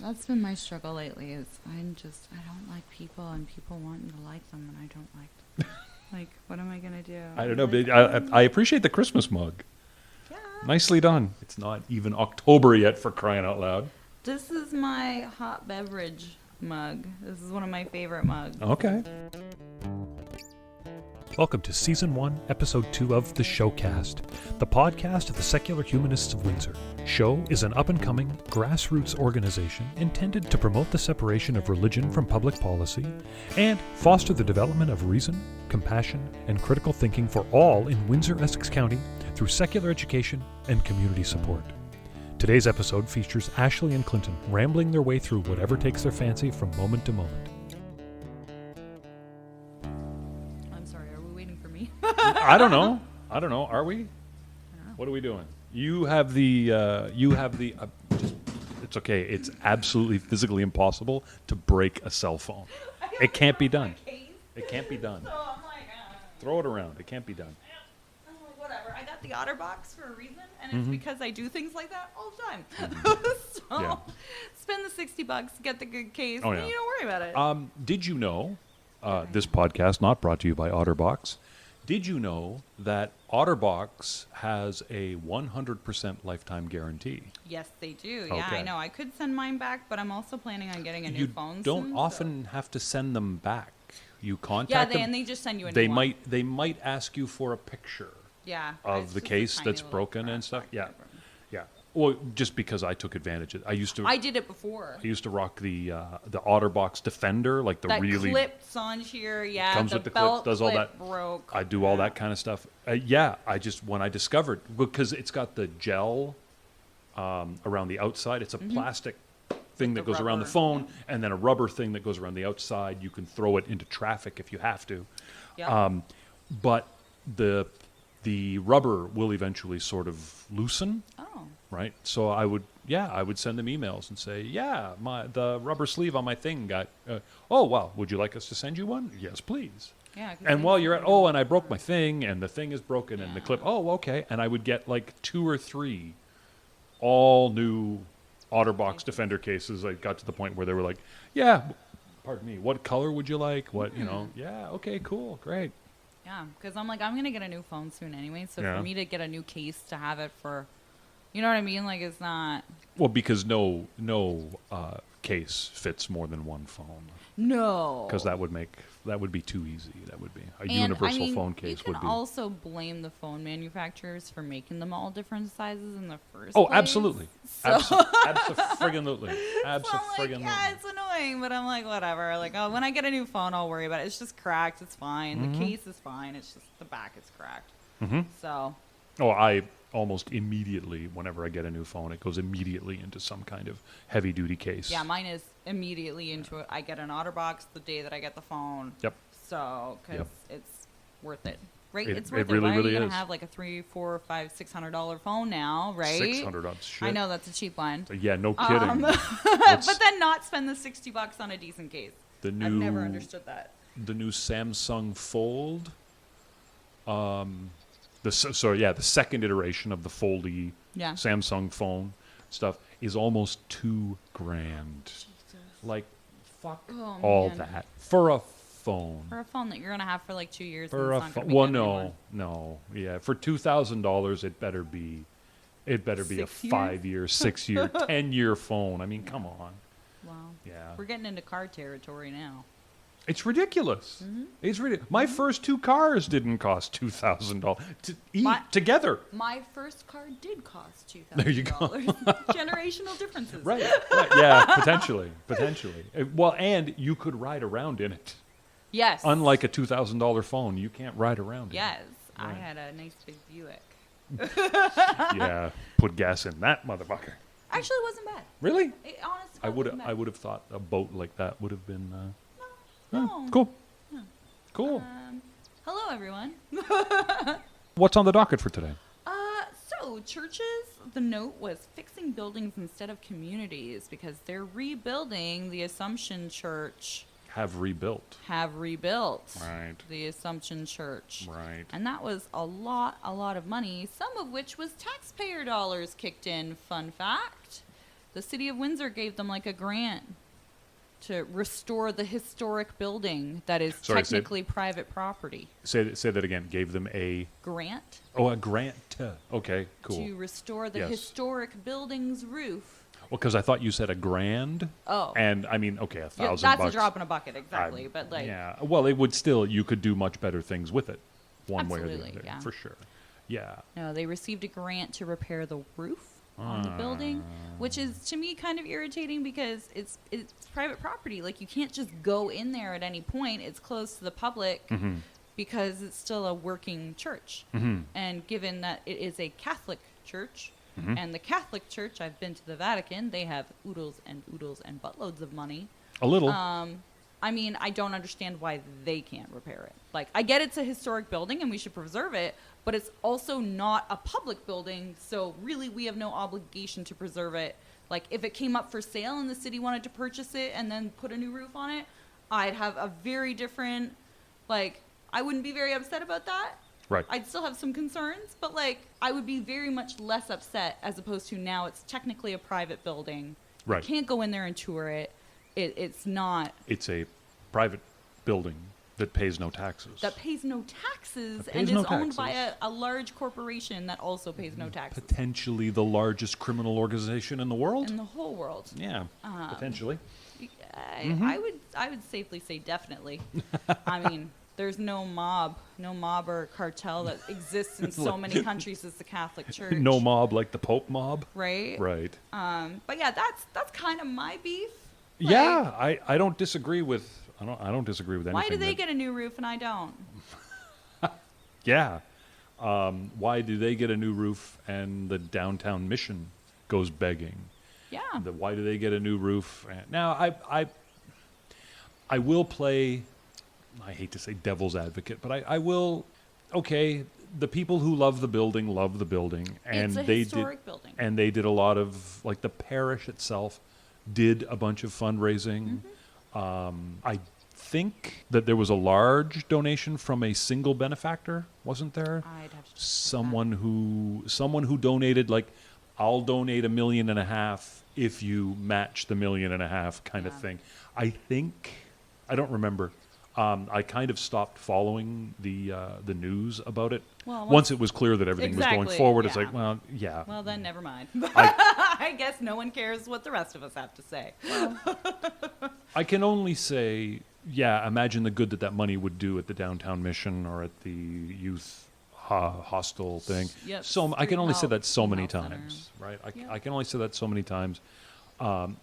That's been my struggle lately. Is I don't like people, and people wanting to like them, and I don't like them. Like, what am I gonna do? I don't know, Like, but I appreciate the Christmas mug. yeah. Nicely done. It's not even October yet, for crying out loud. This is my hot beverage mug. This is one of my favorite mugs. Okay. Welcome to Season 1, Episode 2 of The Showcast, the podcast of the Secular Humanists of Windsor. Show is an up-and-coming, grassroots organization intended to promote the separation of religion from public policy and foster the development of reason, compassion, and critical thinking for all in Windsor-Essex County through secular education and community support. Today's episode features Ashley and Clinton rambling their way through whatever takes their fancy from moment to moment. I don't know. Are we? What are we doing? You have the. It's okay. It's absolutely physically impossible to break a cell phone. It can't be done. It can't be done. So I'm like, Throw it around. It can't be done. I'm like, whatever. I got the OtterBox for a reason, and it's because I do things like that all the time. So Yeah. spend the $60, get the good case, Oh, and yeah. you don't worry about it. Did you know? This podcast not brought to you by OtterBox. Did you know that OtterBox has a 100% lifetime guarantee? Yes, they do. Yeah, Okay. I know. I could send mine back, but I'm also planning on getting a new You phone don't soon, often have to send them back. You Yeah, contact them. and they just send you a They new one. they might ask you for a picture Yeah. of it's the just a case tiny that's little broken and crap. stuff. Yeah, yeah. Well, just because I took advantage of it. I used to I did it before. rock the OtterBox Defender, like the That really clips on here, yeah. comes the with the belt clip, does all clip that. broke. I do all that kind of stuff. Yeah, when I discovered, because it's got the gel around the outside. It's a plastic thing that the goes around the rubber, phone, and then a rubber thing that goes around the outside. You can throw it into traffic if you have to. Yep. But the rubber will eventually sort of loosen, Oh. right? So I would send them emails and say, the rubber sleeve on my thing got, oh, well, would you like us to send you one? Yes, please. Yeah. 'cause And they while just you're at, don't- and I broke my thing, and the thing is broken, and the clip, oh, okay. And I would get like 2 or 3 all new OtterBox Defender cases. I got to the point where they were like, pardon me, what color would you like? What, yeah, okay, cool, great. Yeah, because I'm going to get a new phone soon anyway. So Yeah. for me to get a new case to have it for, you know what I mean? Like, it's not. Well, because no case fits more than one phone. No. Because that would be too easy. That would be a And, universal phone case you can would be. also blame the phone manufacturers for making them all different sizes in the first Oh, place. absolutely, So abso-friggin-lutely, so I'm like, abso-friggin-lutely. yeah, it's annoying, but I'm like, whatever. Like, oh, when I get a new phone, I'll worry about it. It's just cracked. It's fine. The case is fine. It's just the back is cracked. So, Oh, I almost immediately, whenever I get a new phone, it goes immediately into some kind of heavy-duty case. yeah, mine is immediately into it. I get an OtterBox the day that I get the phone. Yep. So, because Yep. it's worth it. Right? It- It's worth it really, Why really are you is. going to have like a $300, $400, $500, $600 phone now, right? $600 shit. I know, that's a cheap one. Yeah, no kidding. But then not spend the $60 on a decent case. the new I've never understood that. the new Samsung Fold. The second iteration of the foldy Yeah. Samsung phone stuff is almost $2,000. Like, fuck Oh, all man. that for a phone. For a phone that you're going to have for like 2 years. For and a it's not phone. gonna be Well, good anymore. no, yeah. For $2,000, it better be a 6 years? 5-year, 6-year, 10-year phone. I mean, come on. Wow. Yeah. We're getting into car territory now. It's ridiculous. It's ridiculous. My first 2 cars didn't cost $2,000 to eat together. My first car did cost $2,000. There you go. Generational differences. Right. Yeah, potentially. Well, and you could ride around in it. Yes. Unlike a $2,000 phone, you can't ride around in Yes. I Right. had a nice big Buick. it. Yeah, put gas in that motherfucker. Actually, it wasn't bad. Really? It, honestly, I would have thought a boat like that would have been No. cool. Cool. Hello, everyone. What's on the docket for today? So churches, the note was fixing buildings instead of communities because they're rebuilding the Assumption Church. Have rebuilt. Right. The Assumption Church. Right. And that was a lot of money, some of which was taxpayer dollars kicked in. Fun fact. the city of Windsor gave them like a grant to restore the historic building that is technically private property. Say that again. Gave them a grant. Oh, a grant. Okay, cool. To restore the historic building's roof. Well, because I thought you said a grand. Oh. And I mean, okay, $1,000. That's a drop in a bucket, exactly. But like, yeah. Well, it would still. You could do much better things with it, one way or the absolutely, other, yeah. for sure. Yeah. No, they received a grant to repair the roof on the building, which is to me kind of irritating because it's private property. Like, you can't just go in there at any point. It's closed to the public because it's still a working church. And given that it is a Catholic church, and the Catholic Church, I've been to the Vatican, they have oodles and buttloads of money. A little. I mean, I don't understand why they can't repair it. Like, I get it's a historic building and we should preserve it, but it's also not a public building, so really we have no obligation to preserve it. Like, if it came up for sale and the city wanted to purchase it and then put a new roof on it, I'd have a very different, like, I wouldn't be very upset about that. Right. I'd still have some concerns, but, like, I would be very much less upset as opposed to now it's technically a private building. Right. You can't go in there and tour it. It's not. It's a private building that pays no taxes. That pays no taxes That and pays no is owned by taxes. a large corporation that also pays no taxes. Potentially the largest criminal organization in the world? In the whole world. Yeah, potentially. I would safely say definitely. I mean, there's no mob or cartel that exists in so many countries as the Catholic Church. No mob like the Pope mob? Right? Right. But yeah, that's kind of my beef. Like, Yeah, I don't disagree with I don't disagree with anything. why do they get a new roof and I don't? Yeah. Why do they get a new roof and the downtown mission goes begging? Yeah. Why do they get a new roof? Now, I will play, I hate to say devil's advocate, but I will, okay, the people who love the building, and It's a they historic did, building. and they did a lot of, like, the parish itself did a bunch of fundraising. I think that there was a large donation from a single benefactor, wasn't there? I'd have to Someone who donated, like, I'll donate $1.5 million if you match the $1.5 million kind of thing. I think, I don't remember. I kind of stopped following the news about it. Well, once it was clear that everything was going forward, it's like, well, yeah. Well, then never mind. I guess no one cares what the rest of us have to say. I can only say, yeah, imagine the good that money would do at the downtown mission or at the youth hostel thing. Yep, So I can only say street that so health many center. times, right? Yep. I can only say that so many times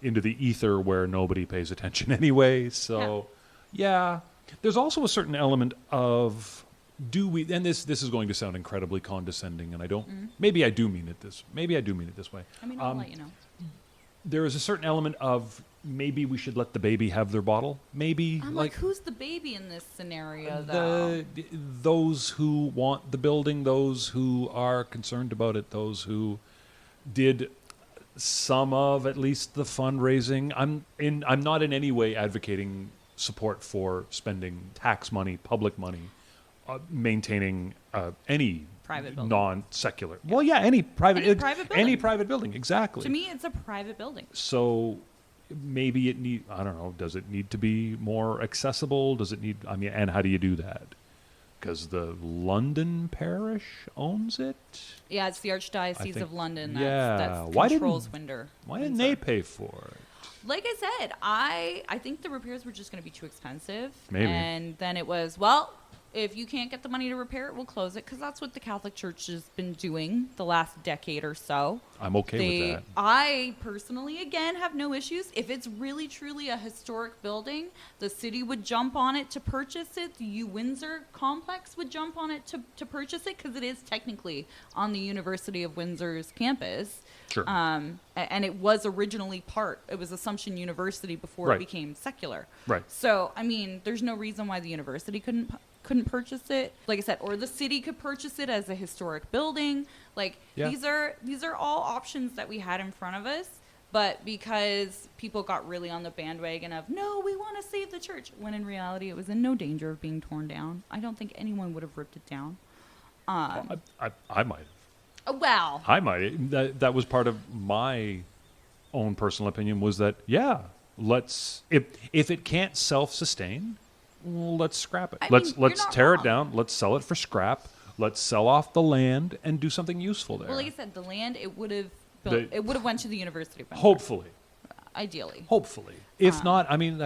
into the ether where nobody pays attention anyway. So, yeah. There's also a certain element of and this is going to sound incredibly condescending, and I don't. Maybe I do mean it this way. I mean, I'll let you know. There is a certain element of maybe we should let the baby have their bottle. Maybe I'm like, who's the baby in this scenario, though? Those who want the building, those who are concerned about it, those who did some of at least the fundraising. I'm not in any way advocating support for spending tax money, public money, maintaining any Private building. non-secular. Well, yeah, any private private building. any private building, exactly. To me, it's a private building. So maybe I don't know, does it need to be more accessible? Does it need, I mean, and how do you do that? Because the London parish owns it? Yeah, it's the Archdiocese of London that Why controls Windsor. Why didn't they pay for it? Like I said, I think the repairs were just going to be too expensive. Maybe. And then it was, well, if you can't get the money to repair it, we'll close it, because that's what the Catholic Church has been doing the last decade or so. I'm okay with that. I personally, again, have no issues. If it's really, truly a historic building, the city would jump on it to purchase it. The U Windsor complex would jump on it to purchase it, because it is technically on the University of Windsor's campus. Sure. And it was originally it was Assumption University before Right. it became secular. Right. So, I mean, there's no reason why the university couldn't purchase it. Like I said, or the city could purchase it as a historic building. Like, Yeah. these are all options that we had in front of us. But because people got really on the bandwagon of, no, we want to save the church, when in reality it was in no danger of being torn down. I don't think anyone would have ripped it down. I might have. Well, I might. That was part of my own personal opinion was that, yeah, if it can't self-sustain, let's scrap it. Let's not tear it wrong. down. Let's sell it for scrap. Let's sell off the land and do something useful there. Well, like I said, the land, it would have went to the University of Windsor. Hopefully. Ideally. Hopefully. If not, I mean,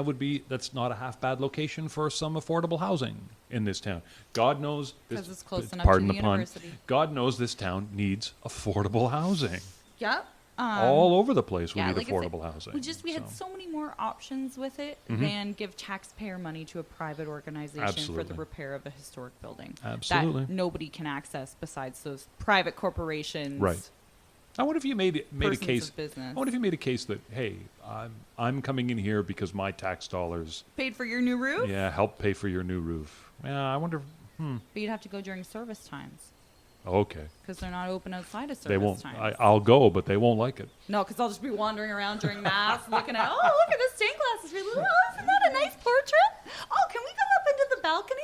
that's not a half bad location for some affordable housing in this town. God knows this, 'Cause it's close enough pardon to the the pun. university. God knows this town needs affordable housing. Yep. All over the place we need like I said, affordable housing. We had so many more options with it than give taxpayer money to a private organization for Absolutely. the repair of a historic building. Absolutely. That nobody can access besides those private corporations. Right. I wonder if you made a Persons case. of business. I wonder if you made a case that, hey, I'm coming in here because my tax dollars, Paid for your new roof? help pay for your new roof. Yeah, I wonder. But you'd have to go during service times Okay, because they're not open outside of service they won't. times. I'll go, but they won't like it. No, because I'll just be wandering around during mass looking at, look at the stained glass. Is really, isn't that a nice portrait? Oh, can we go up into the balcony?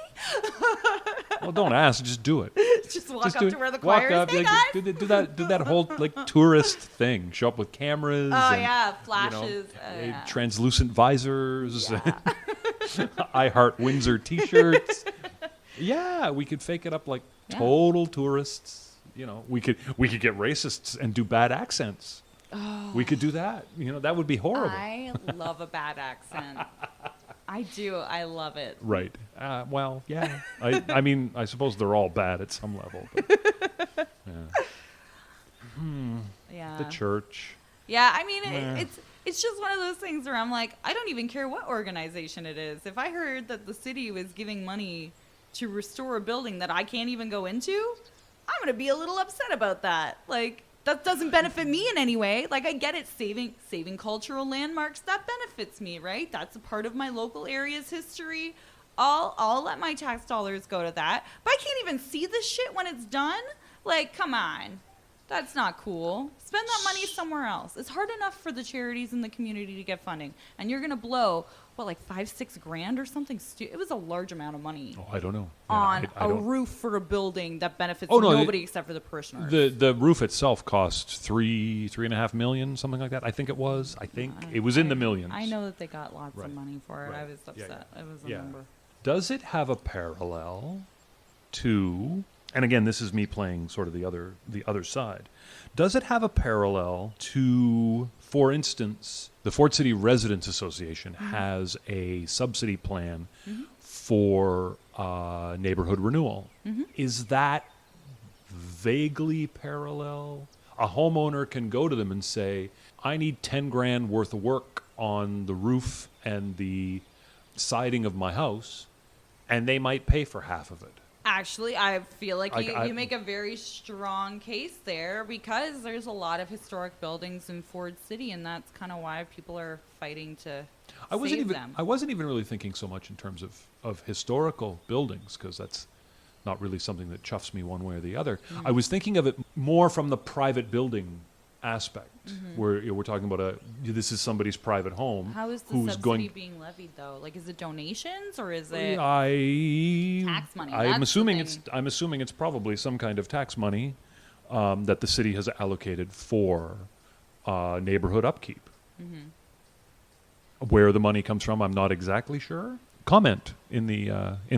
Well, don't ask. Just do it. Just walk Just up do to it. where the Walk choir up, is. Hey, like, guys. do that whole like tourist thing. Show up with cameras. Oh, and, yeah, you know, flashes. Yeah. translucent visors. Yeah. I Heart Windsor T-shirts. Yeah, we could fake it up like total tourists. You know, we could get racists and do bad accents. Oh. We could do that. You know, that would be horrible. I love a bad accent. I do. I love it. Right. Well, yeah. I mean, I suppose they're all bad at some level. But, Yeah. the church. Yeah, I mean, it's just one of those things where I'm like, I don't even care what organization it is. If I heard that the city was giving money to restore a building that I can't even go into, I'm going to be a little upset about that. Like, that doesn't benefit me in any way. Like, I get it, saving cultural landmarks, that benefits me, right? That's a part of my local area's history. I'll let my tax dollars go to that. But I can't even see this shit when it's done. Like, come on. That's not cool. Spend that money somewhere else. It's hard enough for the charities in the community to get funding. And you're going to blow, like $5-6 grand or something? It was a large amount of money. Oh, I don't know. Yeah, On I a don't. roof for a building that benefits Oh, no, nobody except for the parishioners. The roof itself cost $3.5 million, something like that. I think it was. It was in the millions. I know that they got lots Right. of money for it. Right. I was upset. Yeah. It was a Yeah. number. Does it have a parallel to? And again, this is me playing sort of the other side. Does it have a parallel to, for instance, the Fort City Residents Association has a subsidy plan for neighborhood renewal? Is that vaguely parallel? A homeowner can go to them and say, I need 10 grand worth of work on the roof and the siding of my house, and they might pay for half of it. Actually, I feel like I- you make a very strong case there because there's a lot of historic buildings in Ford City, and that's kind of why people are fighting to save them. I wasn't even really thinking so much in terms of historical buildings, because that's not really something that chuffs me one way or the other. I was thinking of it more from the private building aspect, where we're talking about this is somebody's private home. How is the who's subsidy being levied, though? Like, is it donations or is it tax money? I'm That's assuming the it's. thing. I'm assuming it's probably some kind of tax money that the city has allocated for neighborhood upkeep. Where the money comes from, I'm not exactly sure. Comment in the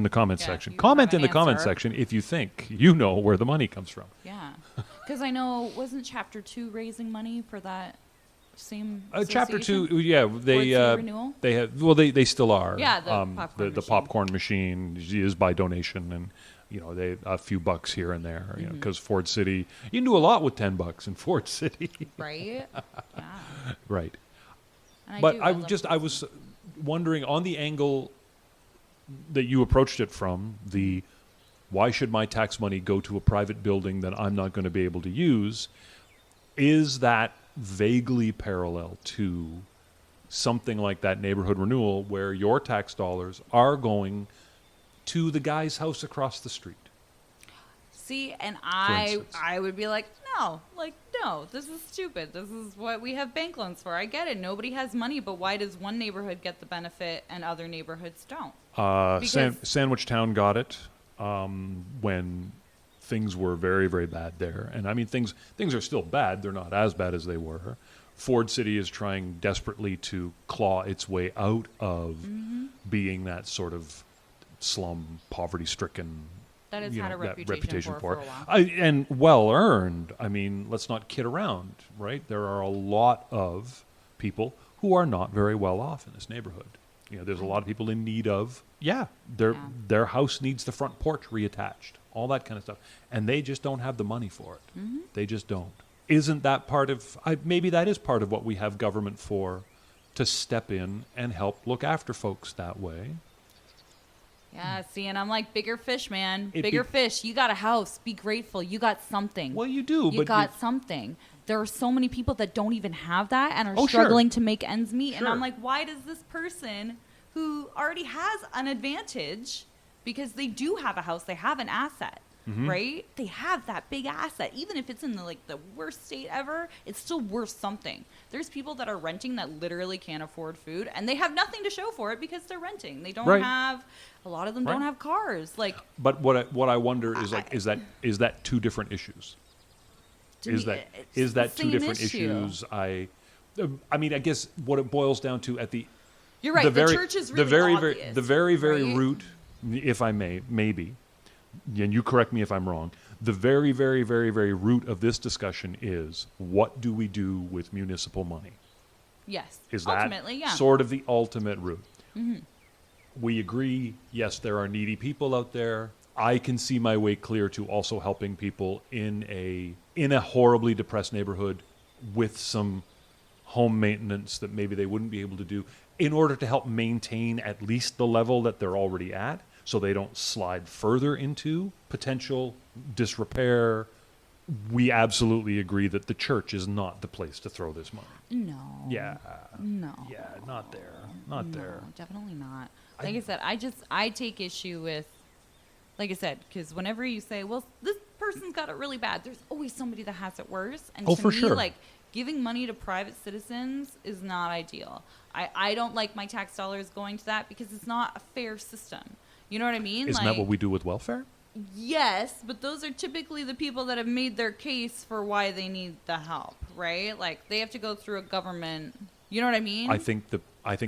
comment Yeah, section. if you Comment have in an the comment answer. section if you think you know where the money comes from. Yeah, because I know wasn't Chapter 2 raising money for that same Chapter association? 2, yeah, Ford they City Renewal? they have. Well, they still are. Yeah, the popcorn the machine. popcorn machine is by donation, and they a few bucks here and there. Because Ford City, you can do a lot with $10 in Ford City. Right? Yeah. Right. And But do, I love I was wondering on the angle that you approached it from, the why should my tax money go to a private building that I'm not going to be able to use, is that vaguely parallel to something like that neighborhood renewal where your tax dollars are going to the guy's house across the street? See, and instance. I would be like, no, this is stupid. This is what we have bank loans for. I get it. Nobody has money, but why does one neighborhood get the benefit and other neighborhoods don't? Because- Sandwich Town got it when things were very, very bad there. And I mean, things are still bad. They're not as bad as they were. Ford City is trying desperately to claw its way out of being that sort of slum, poverty-stricken. That has had a that reputation for a while. And well earned. I mean, let's not kid around, right? There are a lot of people who are not very well off in this neighborhood. There's a lot of people in need of, their house needs the front porch reattached, all that kind of stuff. And they just don't have the money for it. Mm-hmm. They just don't. Isn't that part of, maybe that is part of what we have government for, to step in and help look after folks that way. Yeah, see, and I'm like, bigger fish, man. It'd Bigger be- fish. You got a house. Be grateful. You got something. Well, you do, You but got something. There are so many people that don't even have that and are Oh, sure. struggling to make ends meet. And Sure. I'm like, why does this person who already has an advantage, because they do have a house, they have an asset, Mm-hmm. right? They have that big asset. Even if it's in the worst state ever, it's still worth something. There's people that are renting that literally can't afford food, and they have nothing to show for it because they're renting. They don't Right. have, a lot of them don't Right. have cars. Like, But what I wonder is is that two different issues? to Is me, that it's is the that two same different issue. issues? I mean, I guess what it boils down to at the You're right. The church is really obvious, the very right? root, if I may, maybe, and you correct me if I'm wrong. The very root of this discussion is, what do we do with municipal money? Yes. Is that Ultimately, yeah. sort of the ultimate route? Mm-hmm. We agree, yes, there are needy people out there. I can see my way clear to also helping people in a horribly depressed neighborhood with some home maintenance that maybe they wouldn't be able to do in order to help maintain at least the level that they're already at, so they don't slide further into potential disrepair. We absolutely agree that the church is not the place to throw this money. No. Yeah. No. Yeah, not there. Not there. No, definitely not. Like I said, I take issue with, like I said, because whenever you say, well, this person's got it really bad, there's always somebody that has it worse. And Oh, to for me, sure. like, giving money to private citizens is not ideal. I don't like my tax dollars going to that because it's not a fair system. You know what I mean? Isn't like, that what we do with welfare? Yes, but those are typically the people that have made their case for why they need the help, right? Like, they have to go through a government. You know what I mean? I think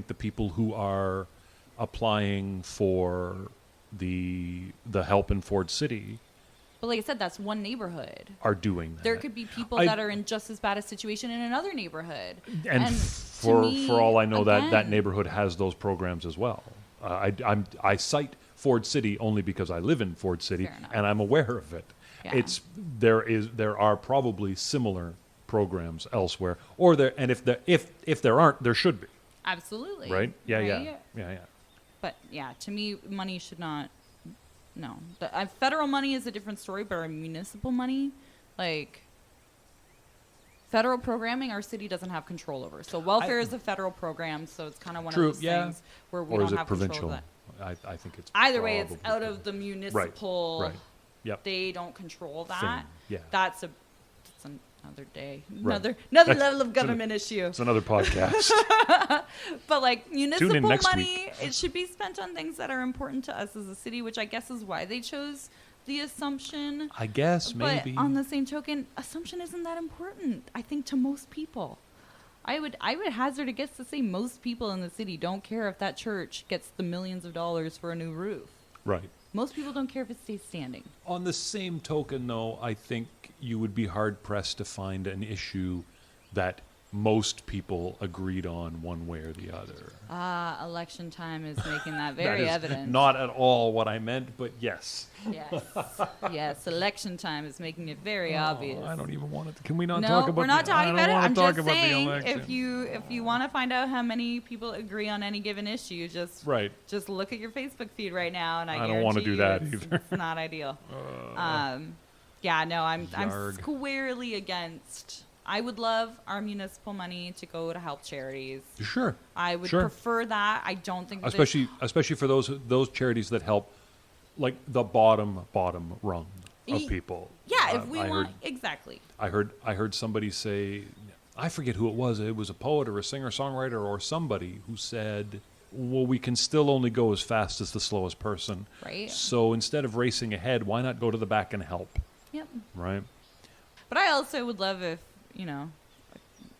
the people who are applying for the help in Ford City But like I said, that's one neighborhood. are doing that. There could be people I- that are in just as bad a situation in another neighborhood. and to for me, all I know, that again, neighborhood has those programs as well. I cite Ford City only because I live in Ford City Fair enough. and I'm aware of it. Yeah. There are probably similar programs elsewhere, or there, and if there aren't, there should be. Absolutely. Right? Yeah. right? But yeah, to me, money should not. No, federal money is a different story, but our municipal money, like federal programming, our city doesn't have control over. So welfare is a federal program, so it's kind of one True, of those yeah. things where we Or is don't it have provincial? control of that. I think it's Either way, it's probably out of the municipal. Right. Yep. They don't control that. Thing, yeah. That's another day, Right. another level of government issue. It's another podcast. But like municipal next money, it should be spent on things that are important to us as a city, which I guess is why they chose the Assumption. I guess maybe. But on the same token, Assumption isn't that important, I think, to most people. I would hazard a guess to say most people in the city don't care if that church gets the millions of dollars for a new roof. Right. Most people don't care if it stays standing. On the same token, though, I think you would be hard-pressed to find an issue that most people agreed on one way or the other. Election time is making that That very is evident. not at all what I meant, but yes. Yes. Yes, election time is making it very obvious. I don't even want to. Can we not No, talk about we're not the, talking I don't about it. wanna I'm talk just about the saying, election. if you want to find out how many people agree on any given issue, just Right. look at your Facebook feed right now, and I I don't wanna guarantee do you that it's, either. it's not ideal. Yeah, no, I'm Yarg. squarely against. I would love our municipal money to go to help charities. Sure. I would Sure. prefer that. I don't think that Especially for those charities that help, like the bottom rung of people. Yeah, if we I want heard, exactly. I heard somebody say, I forget who it was. It was a poet or a singer-songwriter or somebody who said, well, we can still only go as fast as the slowest person. Right. So instead of racing ahead, why not go to the back and help? Yep. Right? But I also would love if,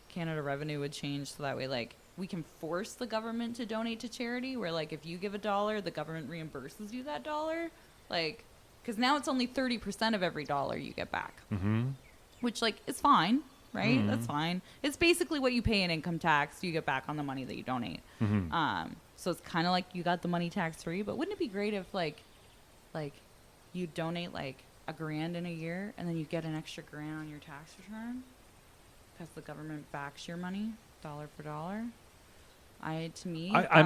Canada Revenue would change so that way, like, we can force the government to donate to charity, where, like, if you give $1, the government reimburses you that $1. Like, because now it's only 30% of every dollar you get back. Mm-hmm. Which, like, is fine, right? That's fine. It's basically what you pay in income tax, you get back on the money that you donate. Mm-hmm. So it's kind of like you got the money tax-free, but wouldn't it be great if, like you donate, like, $1,000 in a year, and then you get an extra $1,000 on your tax return? Because the government backs your money, dollar for dollar. I'm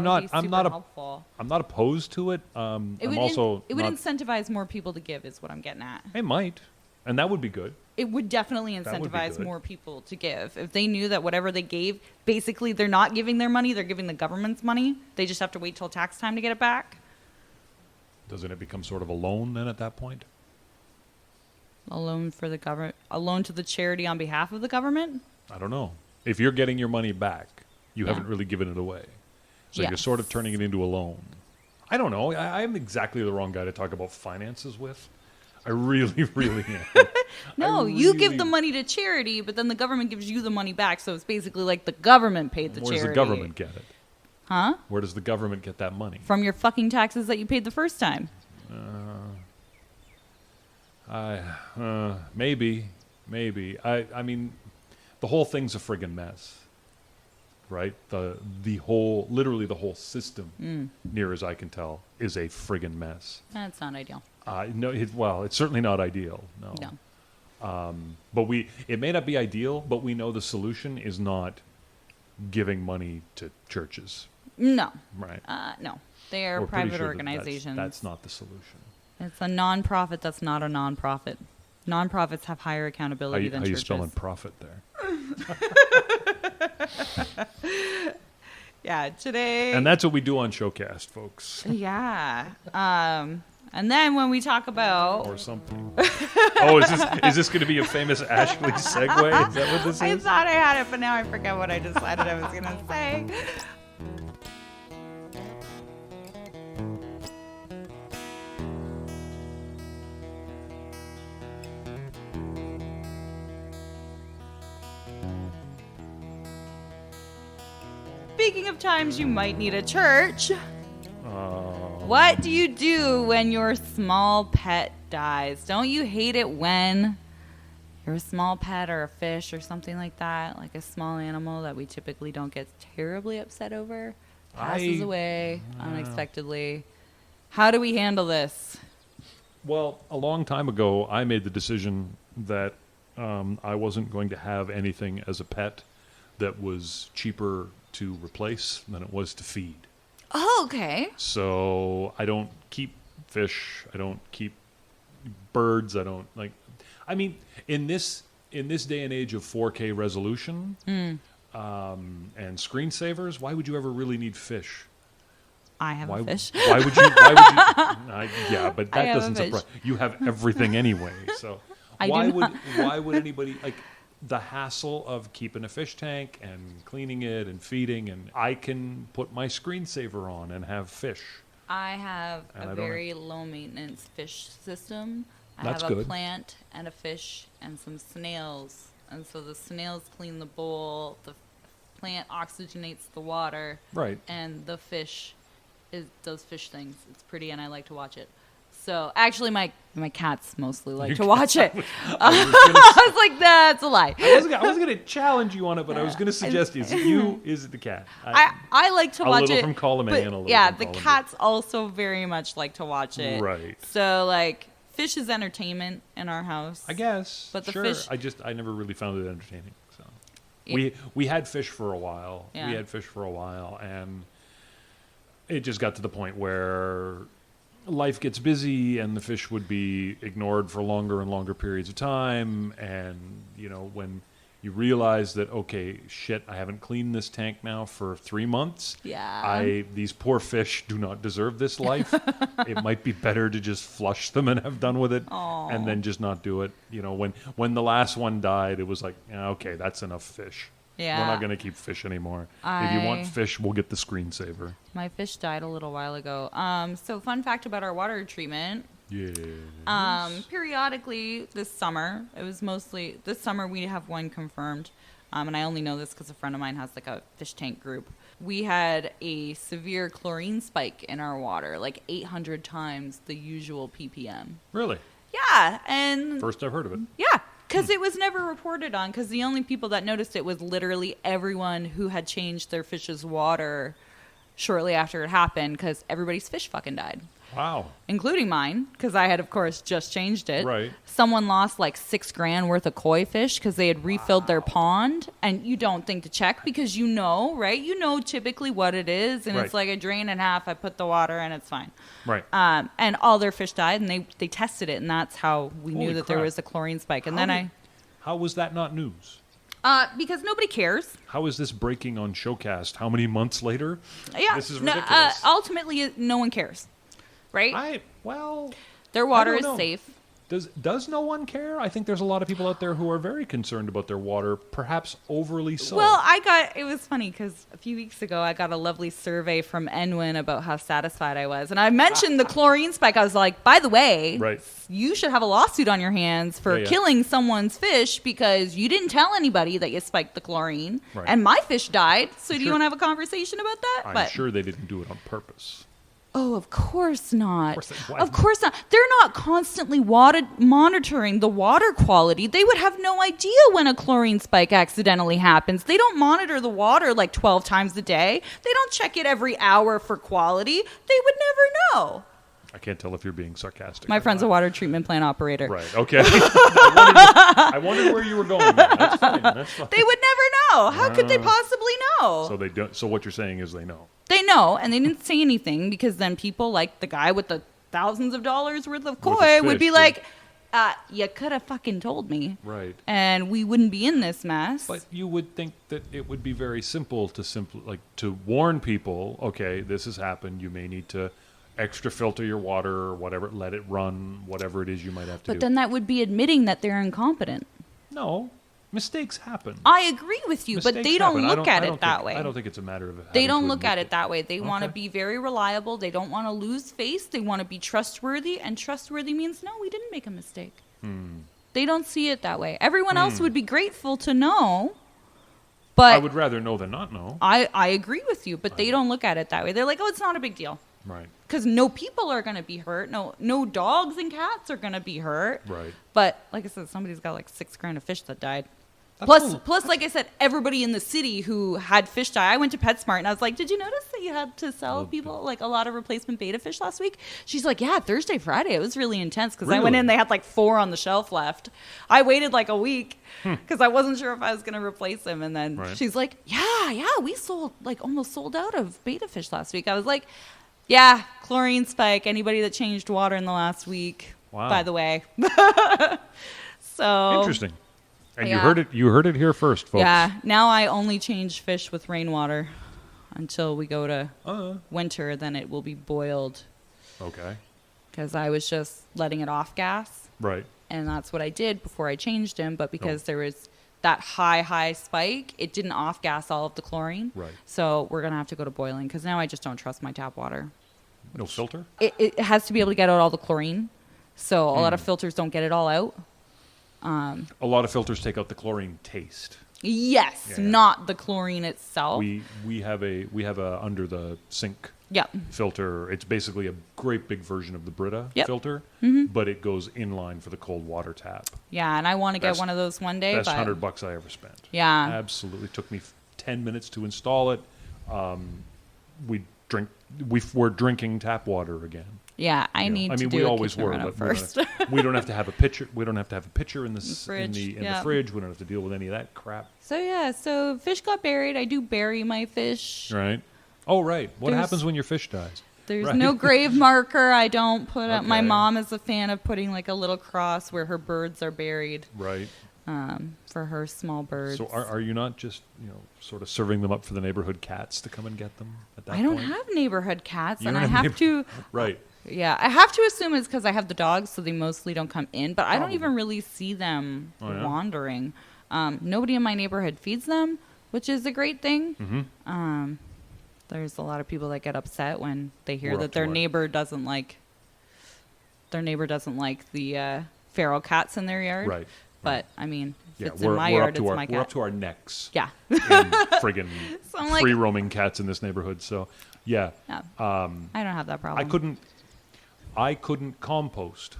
not helpful. I'm not opposed to it. It would incentivize more people to give, is what I'm getting at. It might, and that would be good. It would definitely That would be incentivize good. more people to give. If they knew that whatever they gave, basically they're not giving their money, they're giving the government's money. They just have to wait till tax time to get it back. Doesn't it become sort of a loan then at that point? A loan for the government, a loan to the charity on behalf of the government? I don't know. If you're getting your money back, you Yeah. haven't really given it away. So you're Yes. sort of turning it into a loan. I don't know. I'm exactly the wrong guy to talk about finances with. I really, really am. No, you give the money to charity, but then the government gives you the money back. So it's basically like the government paid the Where charity. does the government get it? Huh? Where does the government get that money? From your fucking taxes that you paid the first time. Maybe. I mean, the whole thing's a friggin' mess, right? Literally the whole system, near as I can tell, is a friggin' mess. That's not ideal. No, it's certainly not ideal. No. But it may not be ideal, but we know the solution is not giving money to churches, No. right? No. They are We're pretty private sure organizations. that's not the solution. It's a non-profit that's not a non-profit. Non-profits have higher accountability than How you churches. spelling profit there? Yeah, today. And that's what we do on Showcast, folks. Yeah. And then when we talk about... Or something. Oh, is this going to be a famous Ashley segue? Is that what this I is? thought I had it, but now I forget what I decided I was going to say. Speaking of times you might need a church, what do you do when your small pet dies? Don't you hate it when your small pet or a fish or something like that, like a small animal that we typically don't get terribly upset over, passes away unexpectedly? How do we handle this? Well, a long time ago, I made the decision that I wasn't going to have anything as a pet that was cheaper to replace than it was to feed. Oh, okay. So I don't keep fish. I don't keep birds. I mean, in this day and age of 4K resolution and screensavers, why would you ever really need fish? I have a fish. Why would you? Yeah, but that doesn't surprise. You have everything anyway. So why would anybody like the hassle of keeping a fish tank and cleaning it and feeding? And I can put my screensaver on and have fish. I have a very low maintenance fish system. I That's have a good. plant and a fish and some snails. And so the snails clean the bowl, the plant oxygenates the water, Right. and the fish does fish things. It's pretty and I like to watch it. So actually my cats mostly like to watch it. I was like, that's a lie. I was going to challenge you on it, but I was going to suggest is it the cat? I like to watch it. A little from column A but and a little yeah, from the column B. cats also very much like to watch it. Right. So like fish is entertainment in our house. I guess. But the sure. fish- I never really found it entertaining. So Yeah. we had fish for a while. Yeah. We had fish for a while, and it just got to the point where life gets busy and the fish would be ignored for longer and longer periods of time. And, when you realize that, okay, shit, I haven't cleaned this tank now for 3 months. Yeah. These poor fish do not deserve this life. It might be better to just flush them and have done with it and then just not do it. When the last one died, it was like, okay, that's enough fish. Yeah. We're not going to keep fish anymore. If you want fish, we'll get the screensaver. My fish died a little while ago. So fun fact about our water treatment. Yeah. Periodically this summer, it was mostly this summer we have one confirmed. and I only know this because a friend of mine has like a fish tank group. We had a severe chlorine spike in our water, like 800 times the usual ppm. Really? Yeah, and First I've heard of it. yeah, because it was never reported on, because the only people that noticed it was literally everyone who had changed their fish's water shortly after it happened, because everybody's fish fucking died. Wow. Including mine, because I had, of course, just changed it. Right. Someone lost like $6,000 worth of koi fish because they had refilled their pond, and you don't think to check because you know, right? You know typically what it is, and Right. it's like a drain and a half. I put the water and it's fine. Right. And all their fish died, and they tested it, and that's how we knew Holy that there crap. was a chlorine spike. And How was that not news? because nobody cares. How is this breaking on Showcast? How many months later? Yeah. This is No, ridiculous. ultimately, no one cares, right? Their water I is don't know. safe. Does no one care? I think there's a lot of people out there who are very concerned about their water, perhaps overly so. Well, it was funny because a few weeks ago I got a lovely survey from Enwin about how satisfied I was. And I mentioned the chlorine spike. I was like, by the way, Right. you should have a lawsuit on your hands for Yeah. killing someone's fish because you didn't tell anybody that you spiked the chlorine. Right. And my fish died. So do you Sure. want to have a conversation about that? I'm sure they didn't do it on purpose. Oh, of course not. Why Of not? course not. They're not constantly monitoring the water quality. They would have no idea when a chlorine spike accidentally happens. They don't monitor the water like 12 times a day. They don't check it every hour for quality. They would never know. I can't tell if you're being sarcastic. My or friend's a not. water treatment plant operator. Right. Okay. I wondered where you were going there. That's fine. That's fine. They would never know. How could they possibly know? So they don't. So what you're saying is they know. They know, and they didn't say anything because then people like the guy with the thousands of dollars worth of With koi his would be fish, like, you could have fucking told me. Right. And we wouldn't be in this mess. But you would think that it would be very simple to warn people. Okay, this has happened. You may need to extra filter your water or whatever. Let it run. Whatever it is you might have to do. But then that would be admitting that they're incompetent. No, mistakes happen. I agree with you, but Mistakes they don't happen. I look at I it that think- way. I don't think it's a matter of. They having don't to look at admit it that way. They want to Okay. be very reliable. They don't want to lose face. They want to be trustworthy, and trustworthy means, no, we didn't make a mistake. They don't see it that way. Everyone else would be grateful to know, but I would rather know than not know. I agree with you, but they don't look at it that way. They're like, oh, it's not a big deal. Right. Because no people are going to be hurt. No dogs and cats are going to be hurt. Right. But like I said, somebody's got like $6,000 of fish that died. That's Plus, like I said, everybody in the city who had fish die. I went to PetSmart and I was like, did you notice that you had to sell people like a lot of replacement betta fish last week? She's like, yeah, Thursday, Friday. It was really intense because I went Really? in, they had like 4 on the shelf left. I waited like a week because I wasn't sure if I was going to replace them. And then Right. she's like, yeah, we almost sold out of betta fish last week. I was like, yeah, chlorine spike. Anybody that changed water in the last week, Wow. by the way. So Interesting. And Yeah. you heard it here first, folks. yeah, now I only change fish with rainwater until we go to winter. Then it will be boiled Okay. because I was just letting it off gas, Right. and that's what I did before I changed him. But because there was that high spike, it didn't off gas all of the chlorine. Right. So we're gonna have to go to boiling because now I just don't trust my tap water. No filter? It has to be able to get out all the chlorine. So a lot of filters don't get it all out. A lot of filters take out the chlorine taste. Yes, Yeah. not the chlorine itself. We have a under the sink Yep. filter. It's basically a great big version of the Brita Yep. filter, but it goes in line for the cold water tap. Yeah, and I want to get Best- one of those one day. Best but $100 I ever spent. Yeah. Absolutely. Took me 10 minutes to install it. We're drinking tap water again. Yeah, I You know, need I to mean, do we a always kitchen were. reno But first. we don't have to have a pitcher. We don't have to have a pitcher in the Fridge, the yeah. fridge. We don't have to deal with any of that crap. So fish got buried. I do bury my fish. Right. Oh, right. What There's- happens when your fish dies? There's Right. no grave marker. I don't put up. My Okay. mom is a fan of putting like a little cross where her birds are buried Right. for her small birds. So are you not just sort of serving them up for the neighborhood cats to come and get them at that I don't point? have neighborhood cats, You and don't I have have to. Right. Yeah, I have to assume it's because I have the dogs, so they mostly don't come in. But I don't Probably. even really see them Oh, yeah? wandering. Nobody in my neighborhood feeds them, which is a great thing. Mm-hmm. There's a lot of people that get upset when they hear We're that up to their what? neighbor doesn't like the feral cats in their yard. Right. But I mean, if Yeah, it's in my yard, it's my cat. We're up to our necks. Yeah. In friggin' So I'm like- free roaming cats in this neighborhood. So yeah, Yeah. I don't have that problem. I couldn't compost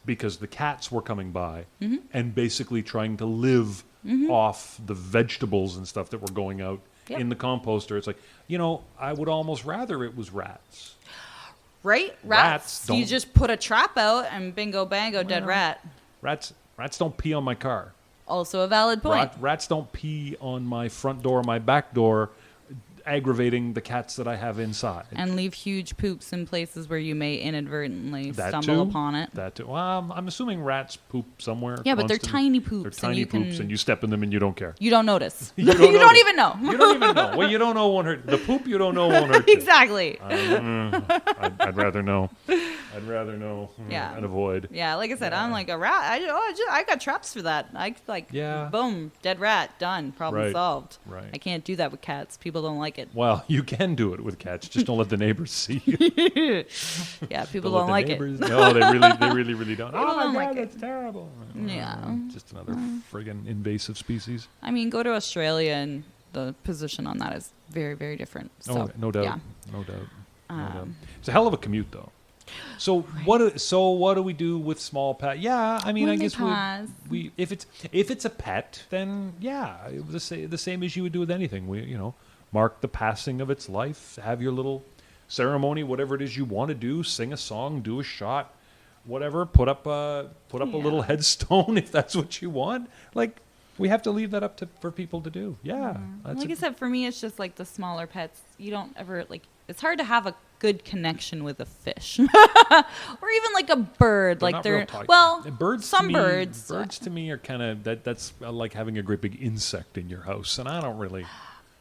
because the cats were coming by Mm-hmm. and basically trying to live off the vegetables and stuff that were going out Yep. in the composter. It's like, I would almost rather it was rats. Right? Rats You don't- just put a trap out and bingo bango, dead Well, rat. Rats don't pee on my car. Also a valid point. Rats don't pee on my front door, my back door, aggravating the cats that I have inside. And leave huge poops in places where you may inadvertently That stumble too. upon it. That too. Well, I'm assuming rats poop somewhere. Yeah, but they're constantly. tiny poops. They're and tiny you poops, can- and you step in them and you don't care. You don't notice. You you don't don't notice. even know. You don't even know. Well, you don't know won't hurt. The poop you don't know won't hurt you. Exactly. I'd rather know. I'd rather know Yeah. and avoid. Yeah, like I said, I'm like a rat. I got traps for that. Yeah. Boom, dead rat, done, problem Right, solved. right. I can't do that with cats. People don't like it. Well, you can do it with cats. Just don't let the neighbors see you. Yeah, people Let don't the like neighbors- it. No, they really don't. People Oh my don't God, like it. that's terrible. Yeah. Just another friggin' invasive species. I mean, go to Australia and the position on that is very, very different. So, Oh, no doubt. Yeah. No doubt. No doubt. It's a hell of a commute, though. So what do we do with small pet? Yeah, I mean, When I they guess pass. we if it's a pet, then yeah, it was the same as you would do with anything. We mark the passing of its life, have your little ceremony, whatever it is you want to do, sing a song, do a shot, whatever. Put up a little headstone if that's what you want. Like we have to leave that up for people to do. Yeah, that's Like I said, for me, it's just like the smaller pets. You don't ever it's hard to have a good connection with a fish, or even like a bird. They're like not they're real tight. well, birds some to me, birds. Birds to me are kind of that's like having a great big insect in your house, and I don't really.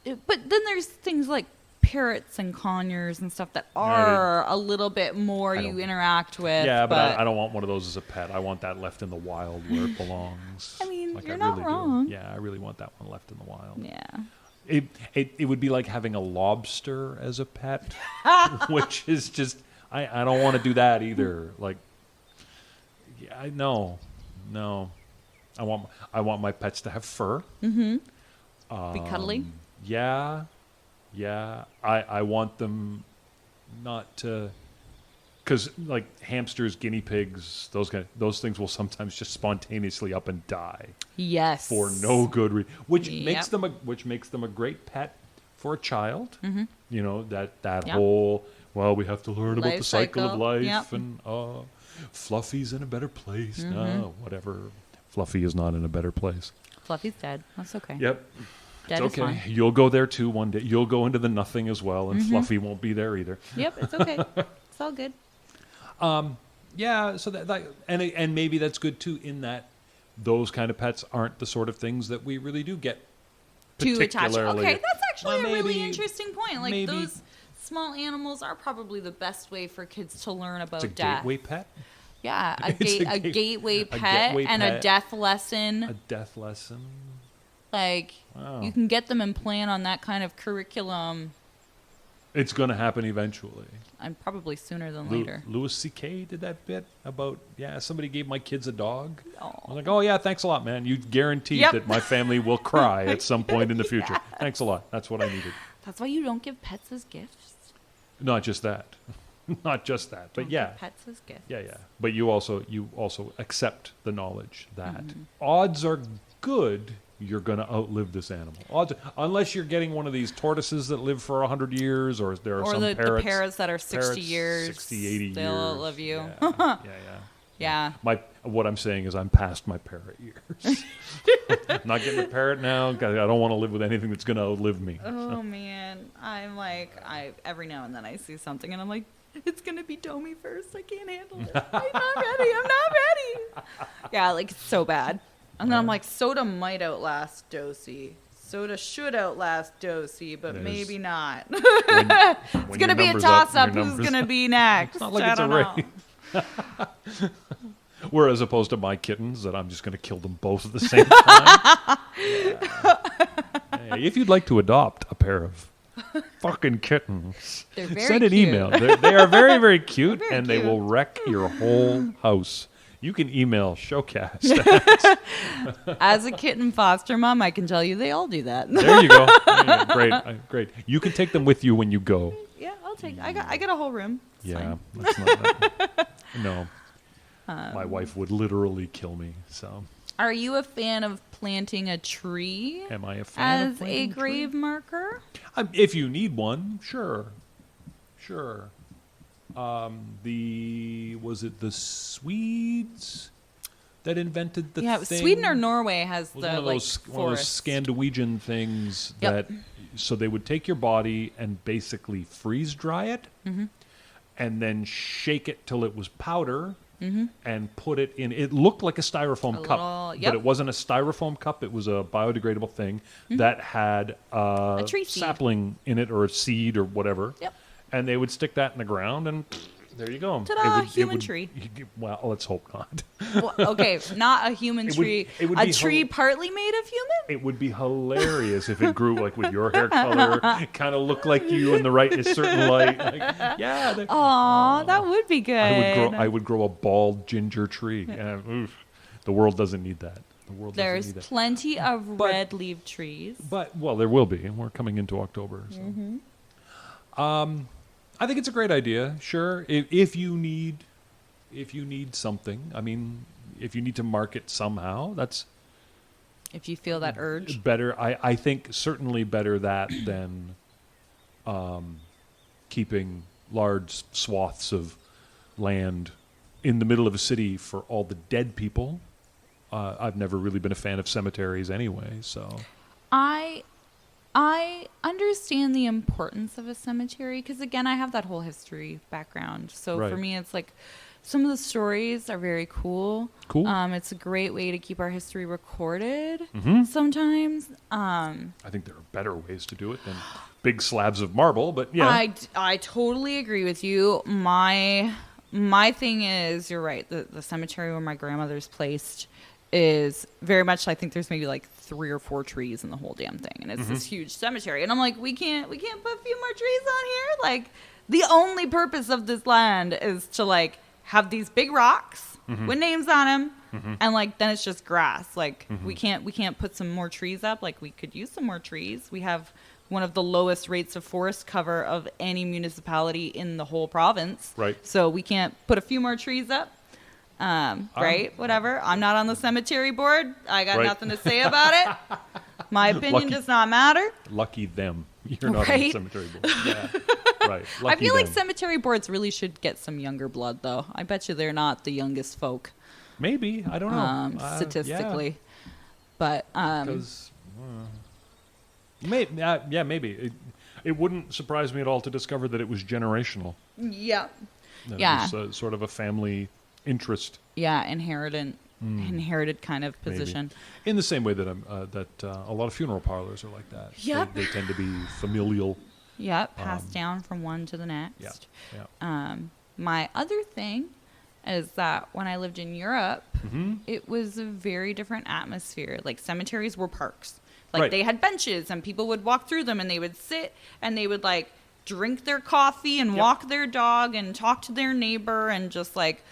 But then there's things like parrots and conures and stuff that are a little bit more I you don't- interact with. Yeah, but I don't want one of those as a pet. I want that left in the wild where it belongs. I mean, Like, you're I not really do. wrong. Yeah, I really want that one left in the wild. Yeah. It would be like having a lobster as a pet, which is just I don't want to do that either. Like, yeah, no. I want my pets to have fur. Be cuddly. Yeah. I want them not to, because like hamsters, guinea pigs, those things will sometimes just spontaneously up and die Yes. for no good reason, which Yep. makes them a great pet for a child. Mm-hmm. That Yep. whole we have to learn about Life the cycle of cycle. life Yep. and Fluffy's in a better place now. Whatever, Fluffy is not in a better place. Fluffy's dead. That's okay. Yep. Dead It's is okay. fine. You'll go there too one day. You'll go into the nothing as well, and Fluffy won't be there either. Yep, it's okay. It's all good. Yeah. So that and maybe that's good too. In that those kind of pets aren't the sort of things that we really do get Too attached. particularly. Okay, that's actually Well, a really maybe- interesting point. Like maybe- those small animals are probably the best way for kids to learn about It's a death. gateway pet, Yeah, It's a gateway pet gateway and a pet. death lesson. a death lesson. Like Wow. you can get them and plan on that kind of curriculum. It's going to happen eventually. And probably sooner than later. Louis C.K. did that bit about somebody gave my kids a dog. Aw. I'm like, oh yeah, thanks a lot, man. You guaranteed Yep. that my family will cry at some point in the future. Thanks a lot. That's what I needed. That's why you don't give pets as gifts. Not just that, not just that, but Don't yeah, give pets as gifts. yeah. But you also accept the knowledge that odds are good you're going to outlive this animal. Odds, unless you're getting one of these tortoises that live for 100 years, or there are Or some the parrots, parrots that are 60 years. 60, 80 they'll years. outlive you. Yeah. Yeah. What I'm saying is I'm past my parrot years. I'm not getting a parrot now. 'Cause I don't want to live with anything that's going to outlive me. Oh man, I'm like, every now and then I see something and I'm like, it's gonna be Domi first. I can't handle it. I'm not ready. I'm not ready. Yeah, like it's so bad. And then I'm like, soda might outlast Dosey. Soda should outlast Dosey, but There's- maybe not. When It's gonna your be a number's toss your up. Who's number's gonna up. be next? It's not like I it's a don't know. race. Whereas opposed to my kittens, that I'm just going to kill them both at the same time. Yeah. Hey, if you'd like to adopt a pair of fucking kittens, They're very send an cute. email. They are very, very cute, Very and they cute. will wreck your whole house You can email Showcast. As a kitten foster mom, I can tell you they all do that. There you go. Yeah, great, great. You can take them with you when you go. Yeah, I'll take. I got a whole room. It's Yeah, fine. that's not no. My wife would literally kill me. So, Are you a fan of planting a tree am I a fan of as a planting grave tree? marker? If you need one, sure. Was it the Swedes that invented the Yeah, thing? Sweden or Norway has It was the one of like those forest. Scandinavian things Yep. that. So they would take your body and basically freeze dry it, and then shake it till it was powder, and put it in. It looked like a styrofoam cup, little- but yep. it wasn't a styrofoam cup. It was a biodegradable thing that had a tree seed. sapling in it or a seed or whatever. Yep. And they would stick that in the ground, and there you go. Ta-da, human tree. Well, let's hope not. Well, okay, not a human It would- tree. it would A be tree hel- partly made of human? It would be hilarious if it grew like with your hair color, kind of look like you in the right in a certain light. Like, yeah, Aw, that would be good. I would grow a bald ginger tree. Yeah, oof. The world doesn't need that. The world There's doesn't need that. plenty of But- red leaf trees. But well, there will be. We're coming into October. So. I think it's a great idea. Sure, if you need something. I mean, if you need to mark it somehow, that's If you feel that urge. better. I think certainly better that than keeping large swaths of land in the middle of a city for all the dead people. I've never really been a fan of cemeteries anyway, so I understand the importance of a cemetery because, again, I have that whole history background. So Right. for me, it's like some of the stories are very cool. Cool. It's a great way to keep our history recorded Mm-hmm. sometimes. I think there are better ways to do it than big slabs of marble, but yeah. I totally agree with you. My thing is, you're right, the cemetery where my grandmother's placed is very much, I think there's maybe like 3 or 4 trees in the whole damn thing, and it's this huge cemetery, and I'm like, we can't put a few more trees on here. Like, the only purpose of this land is to like have these big rocks with names on them, and like then it's just grass. Like we can't put some more trees up. Like, we could use some more trees. We have one of the lowest rates of forest cover of any municipality in the whole province. Right. So we can't put a few more trees up. Right, whatever. I'm not on the cemetery board. I got Right. nothing to say about it. My opinion Lucky. does not matter. Lucky them. You're not on the Right? cemetery board. Yeah. Right. I Lucky feel like them. cemetery boards really should get some younger blood, though. I bet you they're not the youngest folk, Maybe. I don't know. statistically. But Because, maybe. It wouldn't surprise me at all to discover that it was generational. yeah, That Yeah. It was sort of a family interest. inherited kind of position. In the same way that a lot of funeral parlors are like that. Yep. They tend to be familial. Yeah, passed down from one to the next. Yeah. My other thing is that when I lived in Europe, Mm-hmm. it was a very different atmosphere. Like, cemeteries were parks. Like, Right. they had benches and people would walk through them and they would sit and they would like drink their coffee and Yep. walk their dog and talk to their neighbor, and just like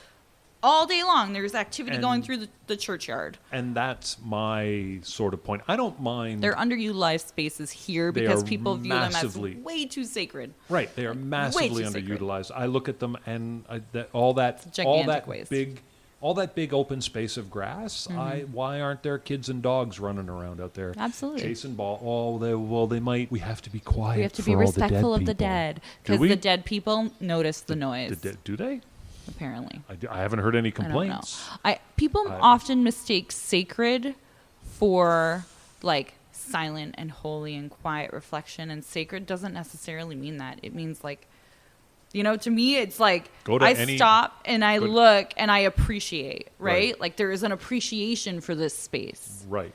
all day long there's activity going And- through the churchyard. And that's my sort of point. I don't mind. They're underutilized spaces here They because are people view massively- them as way too sacred. Right, they are massively too sacred. underutilized. I look at them and all that gigantic waste. big open space of grass. Why aren't there kids and dogs running around out there? Absolutely. Chasing ball. They might. We have to be quiet. We have to for be all respectful the of the people. dead Do because we? the dead people notice the noise. Do they? Apparently, I haven't heard any I don't know. complaints. People often mistake sacred for like silent and holy and quiet reflection, and sacred doesn't necessarily mean that. It means like, to me, it's like Go to I any- stop and I go to- look and I appreciate, right? Right. Like, there is an appreciation for this space. Right.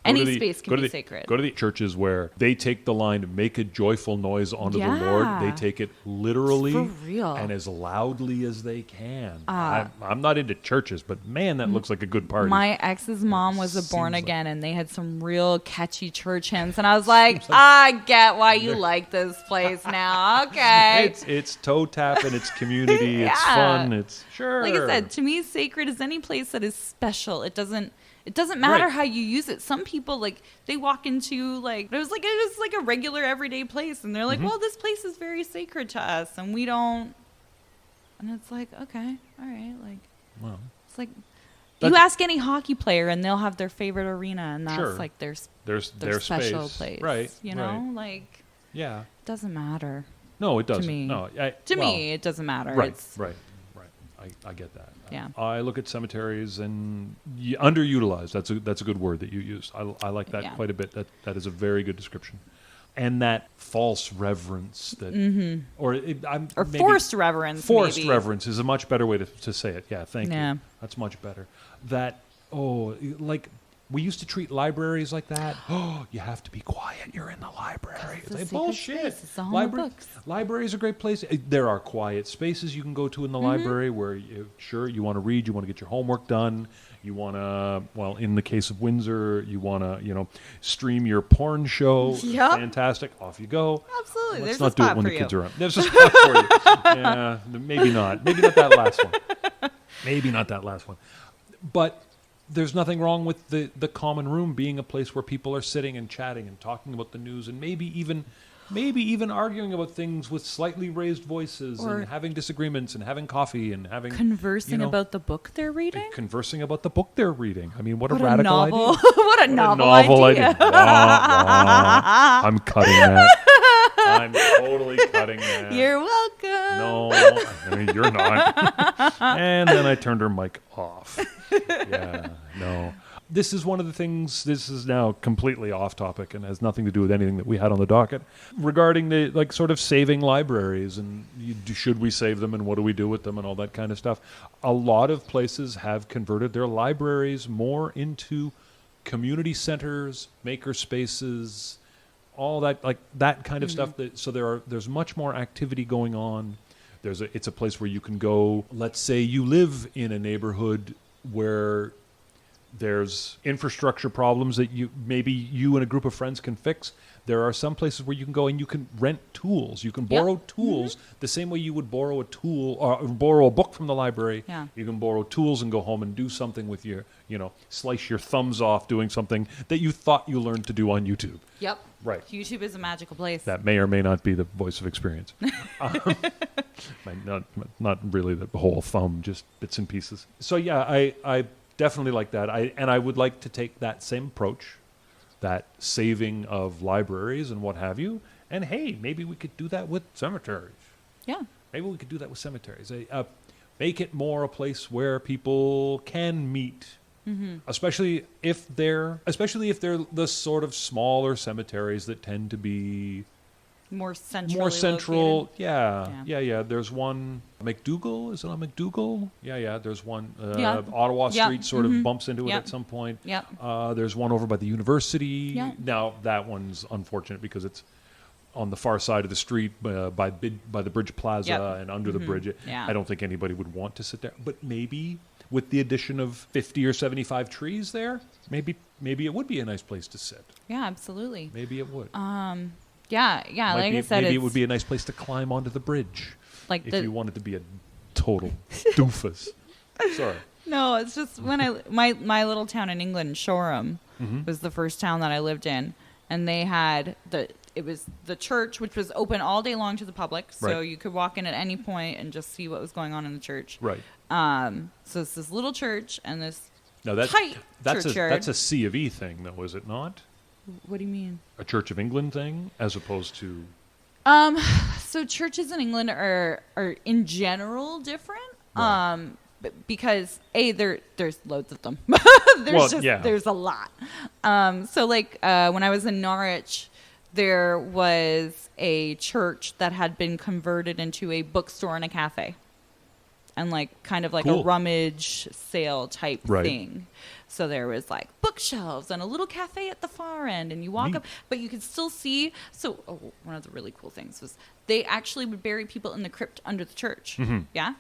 Any space can be sacred. Go to the churches where they take the line, make a joyful noise unto the Lord. They take it literally For real. and as loudly as they can. I'm not into churches, but man, that looks like a good party. My ex's mom was a born again, and they had some real catchy church hymns, and I was like, I get why you like this place now. Okay. It's toe tap and it's community. Yeah. It's fun. It's sure. Like I said, to me, sacred is any place that is special. It doesn't matter Right. how you use it. Some people, like, they walk into, like, it was like a regular everyday place, and they're like, well, this place is very sacred to us, and we don't. And it's like, okay, all right, like, Well, it's like you ask any hockey player, and they'll have their favorite arena, and that's Sure. like their their special space. place, Right. You know, right. like, Yeah. it doesn't matter. No, it doesn't. me. No, To me, it doesn't matter. Right, It's, right. I get that. Yeah. I look at cemeteries and underutilized. That's a good word that you used. I like that Yeah. quite a bit. That is a very good description. And that false reverence that, or maybe forced reverence. forced maybe. reverence is a much better way to say it. Yeah, thank Yeah. you. That's much better. That like we used to treat libraries like that. Oh, you have to be quiet. You're in the library. It's a It's like secret bullshit. space. It's the home of books. Libraries are a great place. There are quiet spaces you can go to in the library where you want to read, you want to get your homework done, you want to, well, in the case of Windsor, you want to, stream your porn show. Yep. Fantastic. Off you go. Absolutely. Let's There's not a do spot it when for the you. kids are around. There's a spot for you. Yeah, maybe not. Maybe not that last one. Maybe not that last one. But there's nothing wrong with the common room being a place where people are sitting and chatting and talking about the news and maybe even arguing about things with slightly raised voices Or and having disagreements and having coffee and having Conversing about the book they're reading. conversing about the book they're reading. I mean, what a What radical a novel! idea. What a novel idea! Wah, wah. I'm cutting that. I'm totally cutting that. You're welcome. No, you're not. And then I turned her mic off. Yeah, no. This is one of the things, this is now completely off topic and has nothing to do with anything that we had on the docket. Regarding the, sort of saving libraries and should we save them and what do we do with them and all that kind of stuff. A lot of places have converted their libraries more into community centers, maker spaces, all that, that kind of stuff. So there's much more activity going on. It's a place where you can go. Let's say you live in a neighborhood where there's infrastructure problems that maybe you and a group of friends can fix. There are some places where you can go and you can rent tools. You can borrow tools the same way you would borrow a tool or borrow a book from the library. Yeah. You can borrow tools and go home and do something with your, slice your thumbs off doing something that you thought you learned to do on YouTube. Yep. Right. YouTube is a magical place. That may or may not be the voice of experience. Not really the whole thumb, just bits and pieces. So yeah, I definitely like that. I would like to take that same approach, that saving of libraries and what have you. And hey, maybe we could do that with cemeteries. Yeah. Maybe we could do that with cemeteries. Make it more a place where people can meet. Especially if they're the sort of smaller cemeteries that tend to be More central. more central. Located. Yeah. There's one McDougal. Is it on McDougal? Yeah. There's one. Yeah. Ottawa Yep. Street sort of bumps into it Yep. at some point. Yep. There's one over by the university. Yeah. Now that one's unfortunate because it's on the far side of the street by the Bridge Plaza Yep. and under the bridge. Yeah. I don't think anybody would want to sit there. But maybe with the addition of 50 or 75 trees there, maybe it would be a nice place to sit. Yeah, absolutely. Maybe it would. Yeah. Like I said, maybe it it's would be a nice place to climb onto the bridge like if you wanted to be a total doofus. Sorry. No, it's just when my little town in England, Shoreham, was the first town that I lived in, and they had it was the church, which was open all day long to the public, so Right. you could walk in at any point and just see what was going on in the church. Right. So it's this little church and this Now that's churchyard. that's a C of E thing, though, is it not? What do you mean? A Church of England thing, as opposed to So churches in England are in general different. Right. Because there's loads of them. There's a lot. So when I was in Norwich, there was a church that had been converted into a bookstore and a cafe. and like kind of like Cool. a rummage sale type Right. thing. So there was like bookshelves and a little cafe at the far end, and you walk Neat. up, but you could still see. So one of the really cool things was they actually would bury people in the crypt under the church. Mm-hmm. Yeah.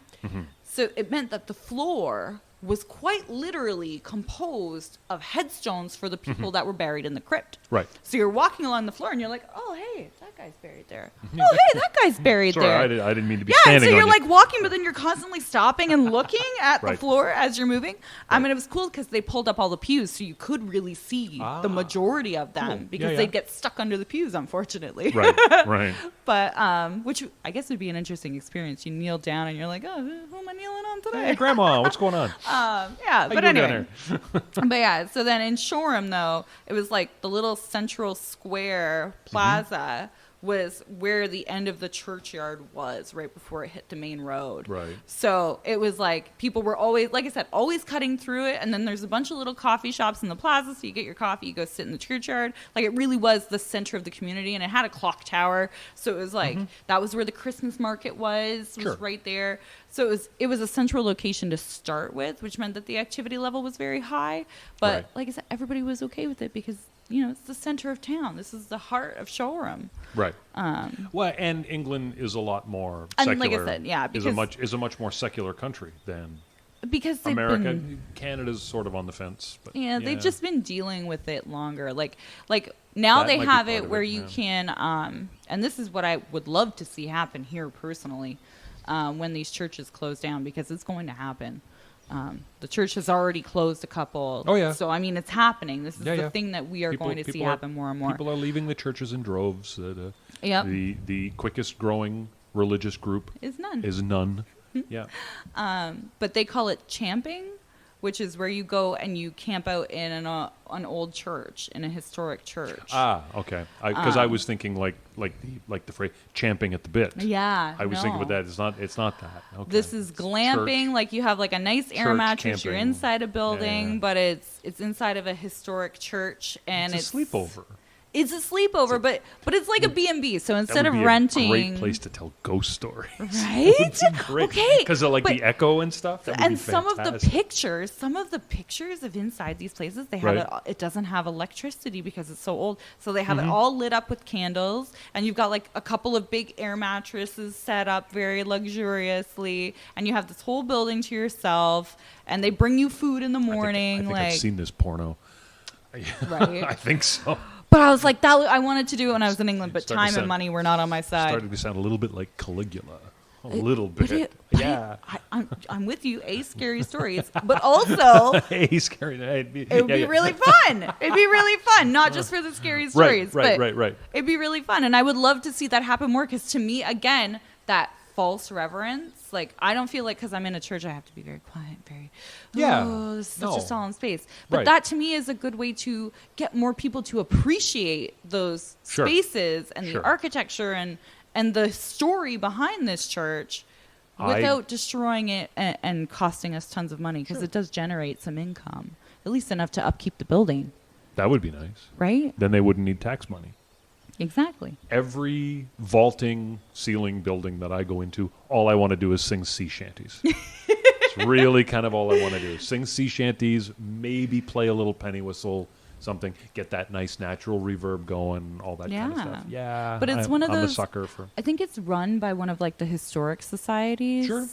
So it meant that the floor was quite literally composed of headstones for the people that were buried in the crypt. Right. So you're walking along the floor and you're like, oh, hey, that guy's buried there. Oh, hey, that guy's buried Sorry, there. I didn't mean to be Yeah, and standing so you're on like you. walking, but then you're constantly stopping and looking at the Right. floor as you're moving. I Right. mean, it was cool because they pulled up all the pews, so you could really see the majority of them Cool. because Yeah, they'd yeah. get stuck under the pews, unfortunately. Right, right. But which I guess would be an interesting experience. You kneel down and you're like, oh, who am I kneeling on today? Hey, Grandma, what's going on? Yeah, you but doing down anyway. But yeah, so then in Shoreham, though, it was like the little central square plaza was where the end of the churchyard was right before it hit the main road. Right. So it was like people were always, like I said, always cutting through it. And then there's a bunch of little coffee shops in the plaza. So you get your coffee, you go sit in the churchyard. Like it really was the center of the community. And it had a clock tower. So it was like, that was where the Christmas market was Sure. right there. So it was a central location to start with, which meant that the activity level was very high. But Right. like I said, everybody was okay with it because, you know, it's the center of town. This is the heart of Shoreham. Right. Well, and England is a lot more secular. And like I said, yeah, is a much more secular country than Because they've America. been, Canada's sort of on the fence. But yeah, they've just been dealing with it longer. Like now That they might be have part it of where it, you yeah. can, and this is what I would love to see happen here personally, when these churches close down, because it's going to happen. The church has already closed a couple. Oh, yeah. So I mean, it's happening. This is Yeah, the yeah. thing that we are going to see people are- happen more and more. People are leaving the churches in droves. Yep. The quickest growing religious group Is none. is none. Yeah. But they call it champing, which is where you go and you camp out in an old church, in a historic church. Ah, okay. Because I was thinking like the phrase "champing at the bit." Yeah, I was thinking no. about that. It's not that. Okay. This is glamping. Church. Like you have like a nice air Church mattress. You're camping. inside a building, Yeah. but it's inside of a historic church, and It's a sleepover. It's a sleepover, but it's like a B&B. So That instead would of be renting, a great place to tell ghost stories. right? Great. Okay, Because of like but- the echo and stuff. That would and be some of the fantastic. pictures of inside these places, they have Right. it doesn't have electricity because it's so old, so they have it all lit up with candles, and you've got like a couple of big air mattresses set up very luxuriously, and you have this whole building to yourself, and they bring you food in the morning. I think like I've seen this porno. Right. I think so. But I was like, that I wanted to do it when I was in England, but Starting to time and sound- money were not on my side. Starting to sound a little bit like Caligula. A little But bit. but Yeah. I'm with you. Scary stories, but also Hey, scary. It'd be, it would be really fun. It'd be really fun, not just for the scary stories, but right. it'd be really fun. And I would love to see that happen more, because to me, again, that false reverence, like I don't feel like because I'm in a church I have to be very quiet, very this is such a No. solemn space. But Right. that to me is a good way to get more people to appreciate those Sure. spaces and the Sure. architecture and the story behind this church, without destroying it and costing us tons of money, because Sure. it does generate some income, at least enough to upkeep the building, That would be nice. right? Then they wouldn't need tax money. Exactly. Every vaulting ceiling building that I go into, all I want to do is sing sea shanties. It's really kind of all I want to do. Sing sea shanties, maybe play a little penny whistle, something, get that nice natural reverb going, all that kind of Yeah. stuff. Yeah. But it's one of I'm a those- sucker for. I think it's run by one of like the historic societies. Sure.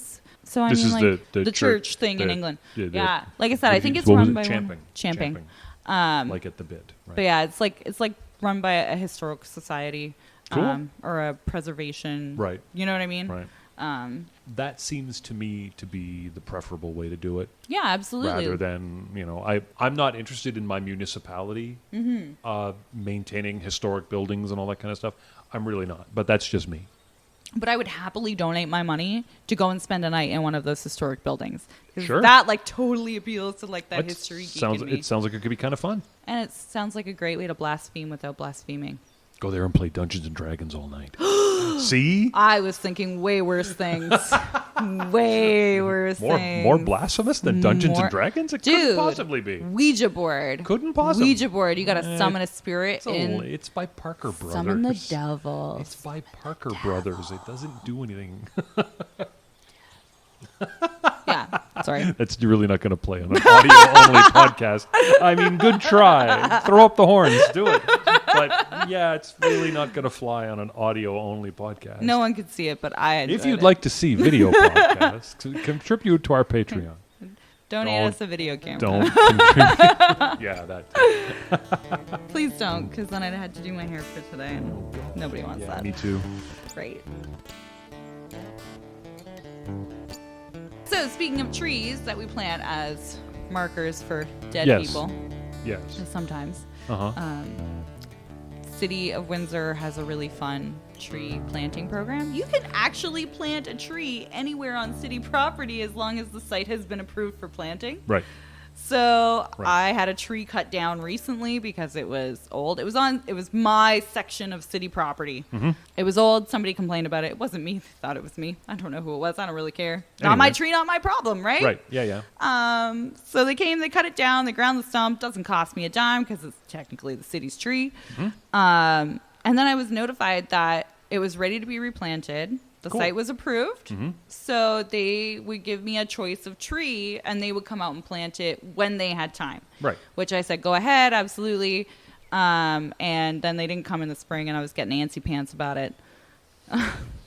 So I This mean, is like the church thing in the- England. the- Yeah, like I said, I think it's what was run it? by Champing. Champing. Like at the bit. Right. But yeah, it's like run by a historic society, Cool. or a preservation. Right. You know what I mean? Right. That seems to me to be the preferable way to do it, Yeah, absolutely. rather than, I'm not interested in my municipality maintaining historic buildings and all that kind of stuff. I'm really not, but that's just me. But I would happily donate my money to go and spend a night in one of those historic buildings. 'Cause Sure. that like totally appeals to like that That history geek sounds, in me. it sounds like it could be kind of fun. And it sounds like a great way to blaspheme without blaspheming. Go there and play Dungeons and Dragons all night. See? I was thinking way worse things. Way worse things. More blasphemous than Dungeons More- and Dragons? It Dude, couldn't possibly be. Ouija board. Couldn't possibly. Ouija board. You got to summon a spirit in. It's by Parker Brothers. Summon the devil. It's by Parker Brothers. It doesn't do anything. Sorry. That's really not going to play on an audio-only podcast. I mean, good try. Throw up the horns. Do it. But, yeah, it's really not going to fly on an audio-only podcast. No one could see it, but I enjoyed If you'd it. like to see video podcasts, contribute to our Patreon. Donate us a video camera. Don't contribute. Yeah, that too. Please don't, because then I'd had to do my hair for today, and nobody wants Yeah, that. me too. Right. So, speaking of trees that we plant as markers for dead Yes. people, Yes. sometimes, Uh-huh. City of Windsor has a really fun tree planting program. You can actually plant a tree anywhere on city property as long as the site has been approved for planting. Right. So Right. I had a tree cut down recently because it was old. It was my section of city property. Mm-hmm. It was old. Somebody complained about it. It wasn't me. They thought it was me. I don't know who it was. I don't really care. Not my Anyway. tree, not my problem, right? Right. Yeah, yeah. So they came, they cut it down, they ground the stump. Doesn't cost me a dime because it's technically the city's tree. Mm-hmm. And then I was notified that it was ready to be replanted. The Cool. site was approved. Mm-hmm. So they would give me a choice of tree and they would come out and plant it when they had time. Right. Which I said, go ahead, absolutely. And then they didn't come in the spring and I was getting antsy pants about it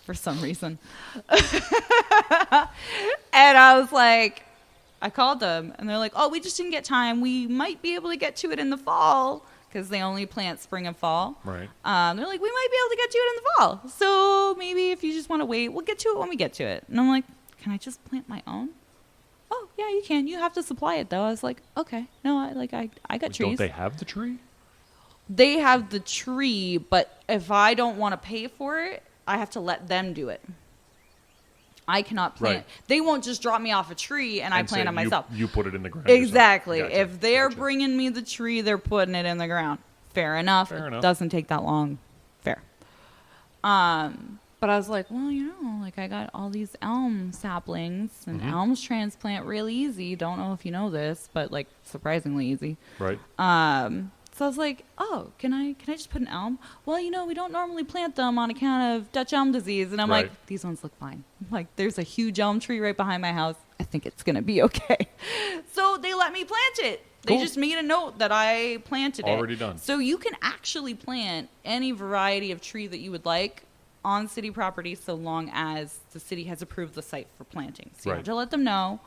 for some reason. And I was like, I called them and they're like, oh, we just didn't get time. We might be able to get to it in the fall because they only plant spring and fall. Right. They're like, we might be able to get to it in the fall. So maybe if you just want to wait, we'll get to it when we get to it. And I'm like, can I just plant my own? Oh, yeah, you can. You have to supply it, though. I was like, okay. No, I got trees. Don't they have the tree? They have the tree, but if I don't want to pay for it, I have to let them do it. I cannot plant. Right. They won't just drop me off a tree and I plant it myself. You put it in the ground. Exactly. yourself. Gotcha. If they're Gotcha. bringing me the tree, they're putting it in the ground. Fair enough. Fair It enough. doesn't take that long. Fair. But I was like, well, like I got all these elm saplings and Mm-hmm. elms transplant really easy. Don't know if you know this, but like surprisingly easy. Right. So I was like, oh, can I just put an elm? Well, we don't normally plant them on account of Dutch elm disease. And I'm Right. like, these ones look fine. Like, there's a huge elm tree right behind my house. I think it's going to be okay. So they let me plant it. They Cool. just made a note that I planted it. Already done. So you can actually plant any variety of tree that you would like on city property so long as the city has approved the site for planting. So you Right. have to let them know.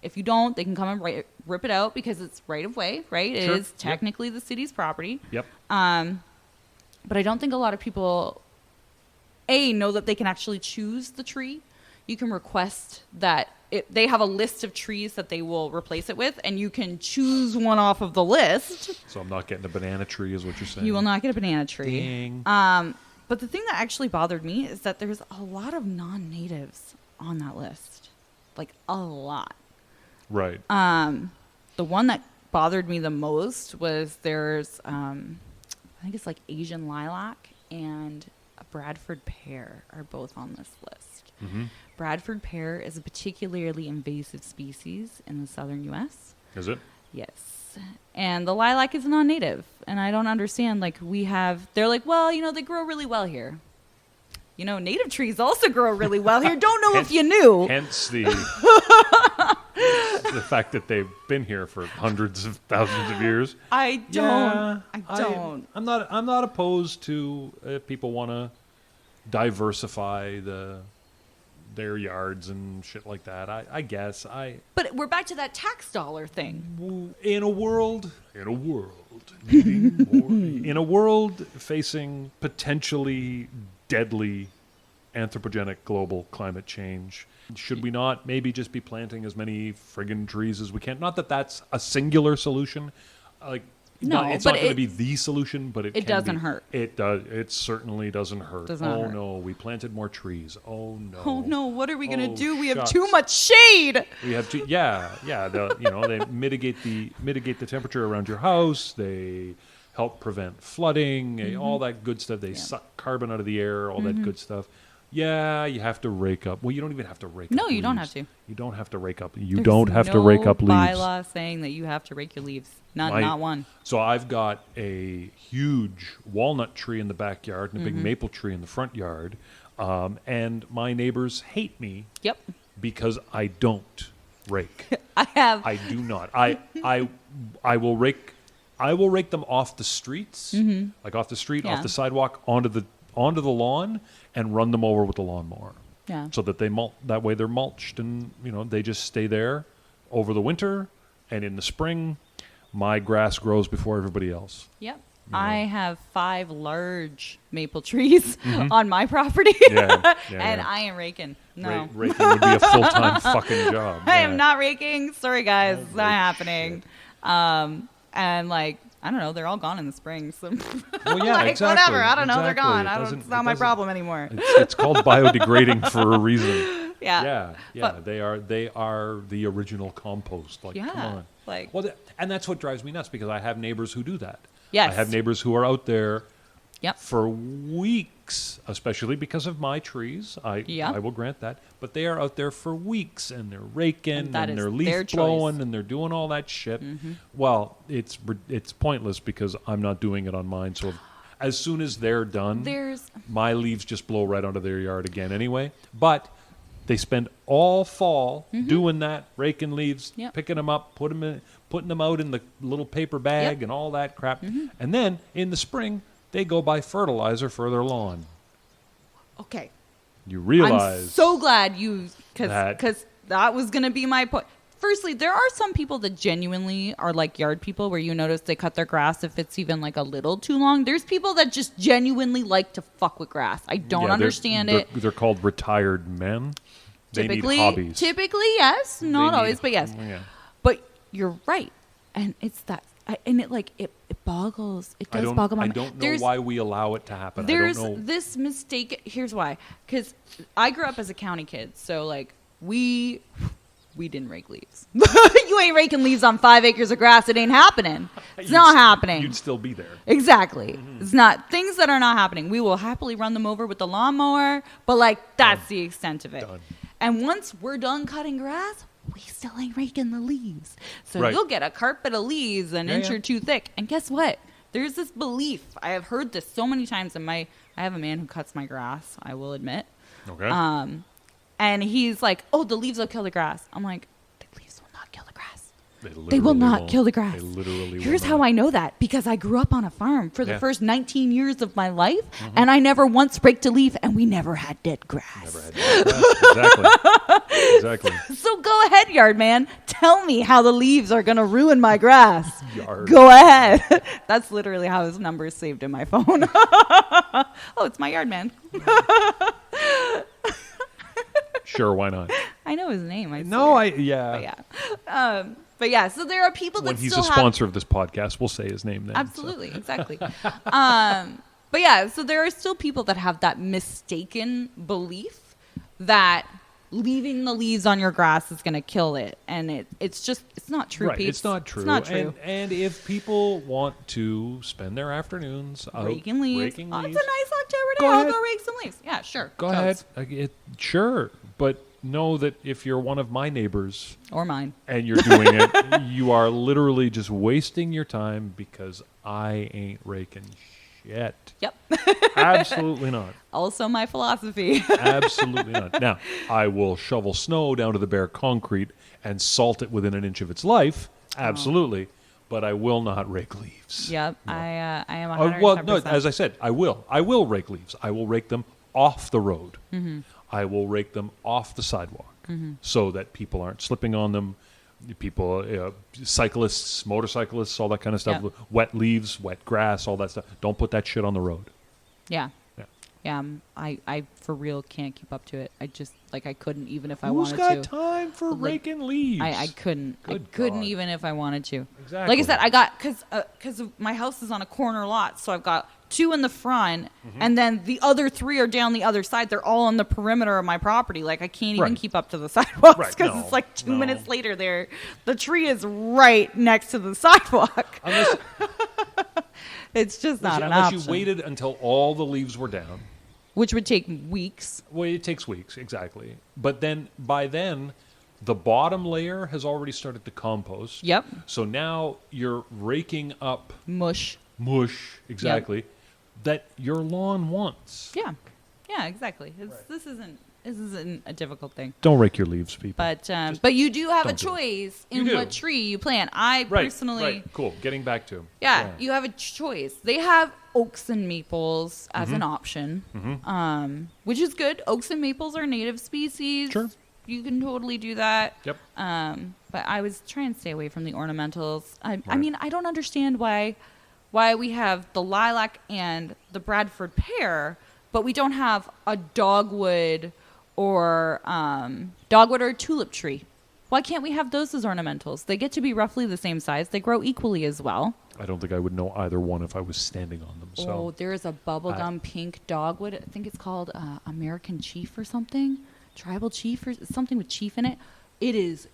If you don't, they can come and rip it out because it's right of way, right? It Sure. is technically the city's property. Yep. But I don't think a lot of people, know that they can actually choose the tree. You can request that they have a list of trees that they will replace it with, and you can choose one off of the list. So I'm not getting a banana tree, is what you're saying. You will not get a banana tree. Dang. But the thing that actually bothered me is that there's a lot of non-natives on that list. Like, a lot. Right. The one that bothered me the most was there's, I think it's like Asian lilac and a Bradford pear are both on this list. Mm-hmm. Bradford pear is a particularly invasive species in the southern U.S. Is it? Yes. And the lilac is non-native. And I don't understand, they're like, well, they grow really well here. Native trees also grow really well here. Don't know if you knew. Hence the the fact that they've been here for hundreds of thousands of years. I don't. I'm not opposed to if people want to diversify their yards and shit like that. I guess But we're back to that tax dollar thing. in a world needing more, in a world facing potentially deadly anthropogenic global climate change, should we not maybe just be planting as many friggin' trees as we can? Not that that's a singular solution. No, it's but not going to be the solution, but it can doesn't be. hurt. It does. It certainly doesn't hurt. Does not hurt. No, we planted more trees. Oh no. Oh no, what are we going to Oh, do? We have shucks. too much shade. We have to, they mitigate the temperature around your house. They help prevent flooding, all that good stuff. They suck carbon out of the air, all that good stuff. Yeah, you have to rake up. Well, you don't even have to rake up. No, you don't leaves. have to. You don't have to rake up. You There's don't have to rake up leaves. No bylaw saying that you have to rake your leaves. Not one. So I've got a huge walnut tree in the backyard and a big maple tree in the front yard, and my neighbors hate me Yep. because I don't rake. I have. I do not. I will rake. I will rake them off the streets, like off the street, Yeah. off the sidewalk, onto the lawn, and run them over with the lawnmower. Yeah. So that that way they're mulched, and they just stay there over the winter, and in the spring, my grass grows before everybody else. Yep. I have 5 large maple trees on my property, Yeah, and yeah. I am raking. No, Raking would be a full-time fucking job. I Yeah. am not raking. Sorry, guys, Oh, it's not rake happening. And like, I don't know, they're all gone in the spring. So Well, yeah, like, exactly. whatever. I don't know, they're exactly. gone. It's not my problem anymore. It's called biodegrading for a reason. Yeah. Yeah. But- They are the original compost. Like, Yeah, come on. like- Well, and that's what drives me nuts because I have neighbors who do that. Yes. I have neighbors who are out there Yep. for weeks, especially because of my trees. Yep. I will grant that. But they are out there for weeks, and they're raking, And that and is they're leaf their blowing, choice. and they're doing all that shit. Well, it's pointless because I'm not doing it on mine. So as soon as they're done, my leaves just blow right onto their yard again anyway. But they spend all fall doing that, raking leaves, Yep. picking them up, putting them out in the little paper bag Yep. and all that crap. And then in the spring, they go buy fertilizer for their lawn. Okay. You realize I'm so glad that- because that was going to be my point. Firstly, there are some people that genuinely are like yard people where you notice they cut their grass if it's even like a little too long. There's people that just genuinely like to fuck with grass. I don't understand it. They're called retired men. They need hobbies. Typically, yes. Not They always, need- but yes. Yeah. But you're right. And it's that. And it boggles. It does boggle my I mind. don't know There's- why we allow it to happen. There's I don't know. this mistake. Here's why. Because I grew up as a county kid, so like we didn't rake leaves. You ain't raking leaves on 5 acres of grass. It ain't happening. It's not happening. You'd still be there. Exactly. It's not things that are not happening. We will happily run them over with the lawnmower, but like that's the extent of it. Done. And once we're done cutting grass, we still ain't raking the leaves. So Right. you'll get a carpet of leaves an inch yeah. or two thick. And guess what? There's this belief. I have heard this so many times I have a man who cuts my grass, I will admit. Okay. And he's like, "Oh, the leaves will kill the grass." I'm like, "The leaves will not kill the grass. They will literally not won't. kill the grass." They literally will Here's not. how I know that, because I grew up on a farm for the Yeah. first 19 years of my life, and I never once raked a leaf, and we never had dead grass. Never had that. Exactly. So go ahead, yard man. Tell me how the leaves are going to ruin my grass. Yard. Go ahead. That's literally how his number is saved in my phone. Oh, it's my yard man. Sure, why not? I know his name. I No, swear. yeah. But yeah, so there are people that When he's still a have sponsor of this podcast, we'll say his name then. Absolutely, exactly. But yeah, so there are still people that have that mistaken belief that leaving the leaves on your grass is going to kill it, and it's not true. Right, peeps. it's not true. It's not true. And if people want to spend their afternoons out Raking leaves. raking Oh, leaves, it's a nice October day. Go I'll ahead. go rake some leaves. Yeah, sure. go Totes. ahead. Sure, but know that if you're one of my neighbors Or mine. and you're doing it, you are literally just wasting your time because I ain't raking shit. Yep. Absolutely not. Also my philosophy. Absolutely not. Now, I will shovel snow down to the bare concrete and salt it within an inch of its life. Absolutely. But I will not rake leaves. Yep. I am 110%. Well, no, as I said, I will. I will rake leaves. I will rake them off the road. I will rake them off the sidewalk so that people aren't slipping on them. People, cyclists, motorcyclists, all that kind of stuff. Yep. Wet leaves, wet grass, all that stuff. Don't put that shit on the road. Yeah. Yeah. Yeah, I for real can't keep up to it. I just, like, I couldn't even if I Who's wanted got to. time for Like, raking leaves? I couldn't. I Good couldn't God. even if I wanted to. Exactly. Like I said, I got, because my house is on a corner lot, so I've got 2 in the front, and then the other 3 are down the other side. They're all on the perimeter of my property. Like, I can't even Right. keep up to the sidewalks Right, because no, it's like 2 no. minutes later, the tree is right next to the sidewalk. Unless, It's just not an unless option. you waited until all the leaves were down. Which would take weeks. Well, it takes weeks, exactly. But then, by then, the bottom layer has already started to compost. Yep. So now you're raking up Mush. mush, exactly, that your lawn wants. Yeah. Yeah, exactly. This isn't This isn't a difficult thing. Don't rake your leaves, people. But you do have a don't do it. choice You in do. what tree you plant. I personally, Right. Cool. Getting back to yeah, you have a choice. They have oaks and maples as Mm-hmm. an option, which is good. Oaks and maples are native species. Sure. You can totally do that. Yep. But I was trying to stay away from the ornamentals. I Right. mean, I don't understand why we have the lilac and the Bradford pear, but we don't have a dogwood or tulip tree. Why can't we have those as ornamentals? They get to be roughly the same size. They grow equally as well. I don't think I would know either one if I was standing on them. So Oh, there is a bubblegum pink dogwood. I think it's called American Chief or something. Tribal Chief or something with chief in it. It is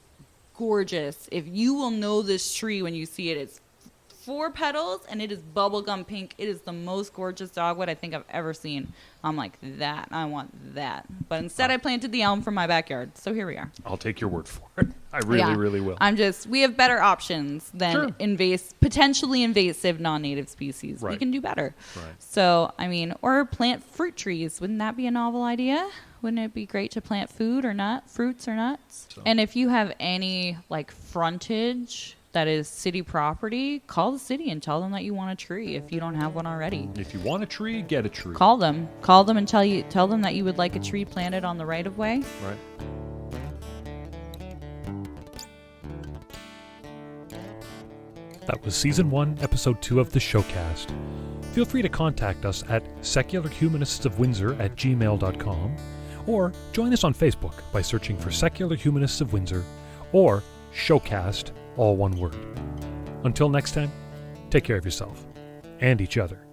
gorgeous. If you will know this tree when you see it, it's 4 petals and it is bubblegum pink. It is the most gorgeous dogwood I think I've ever seen. I'm like, that. I want that. But instead I planted the elm from my backyard. So here we are. I'll take your word for it. I really will. We have better options than Sure. potentially invasive non-native species. We Right. can do better. Right. So, I mean, or plant fruit trees. Wouldn't that be a novel idea? Wouldn't it be great to plant fruits or nuts? So- And if you have any like frontage that is city property, call the city and tell them that you want a tree if you don't have one already. If you want a tree, get a tree. Call them and tell them that you would like a tree planted on the right of way. Right. That was Season 1, Episode 2 of the Showcast. Feel free to contact us at secularhumanistsofwindsor@gmail.com or join us on Facebook by searching for Secular Humanists of Windsor or Showcast, all one word. Until next time, take care of yourself and each other.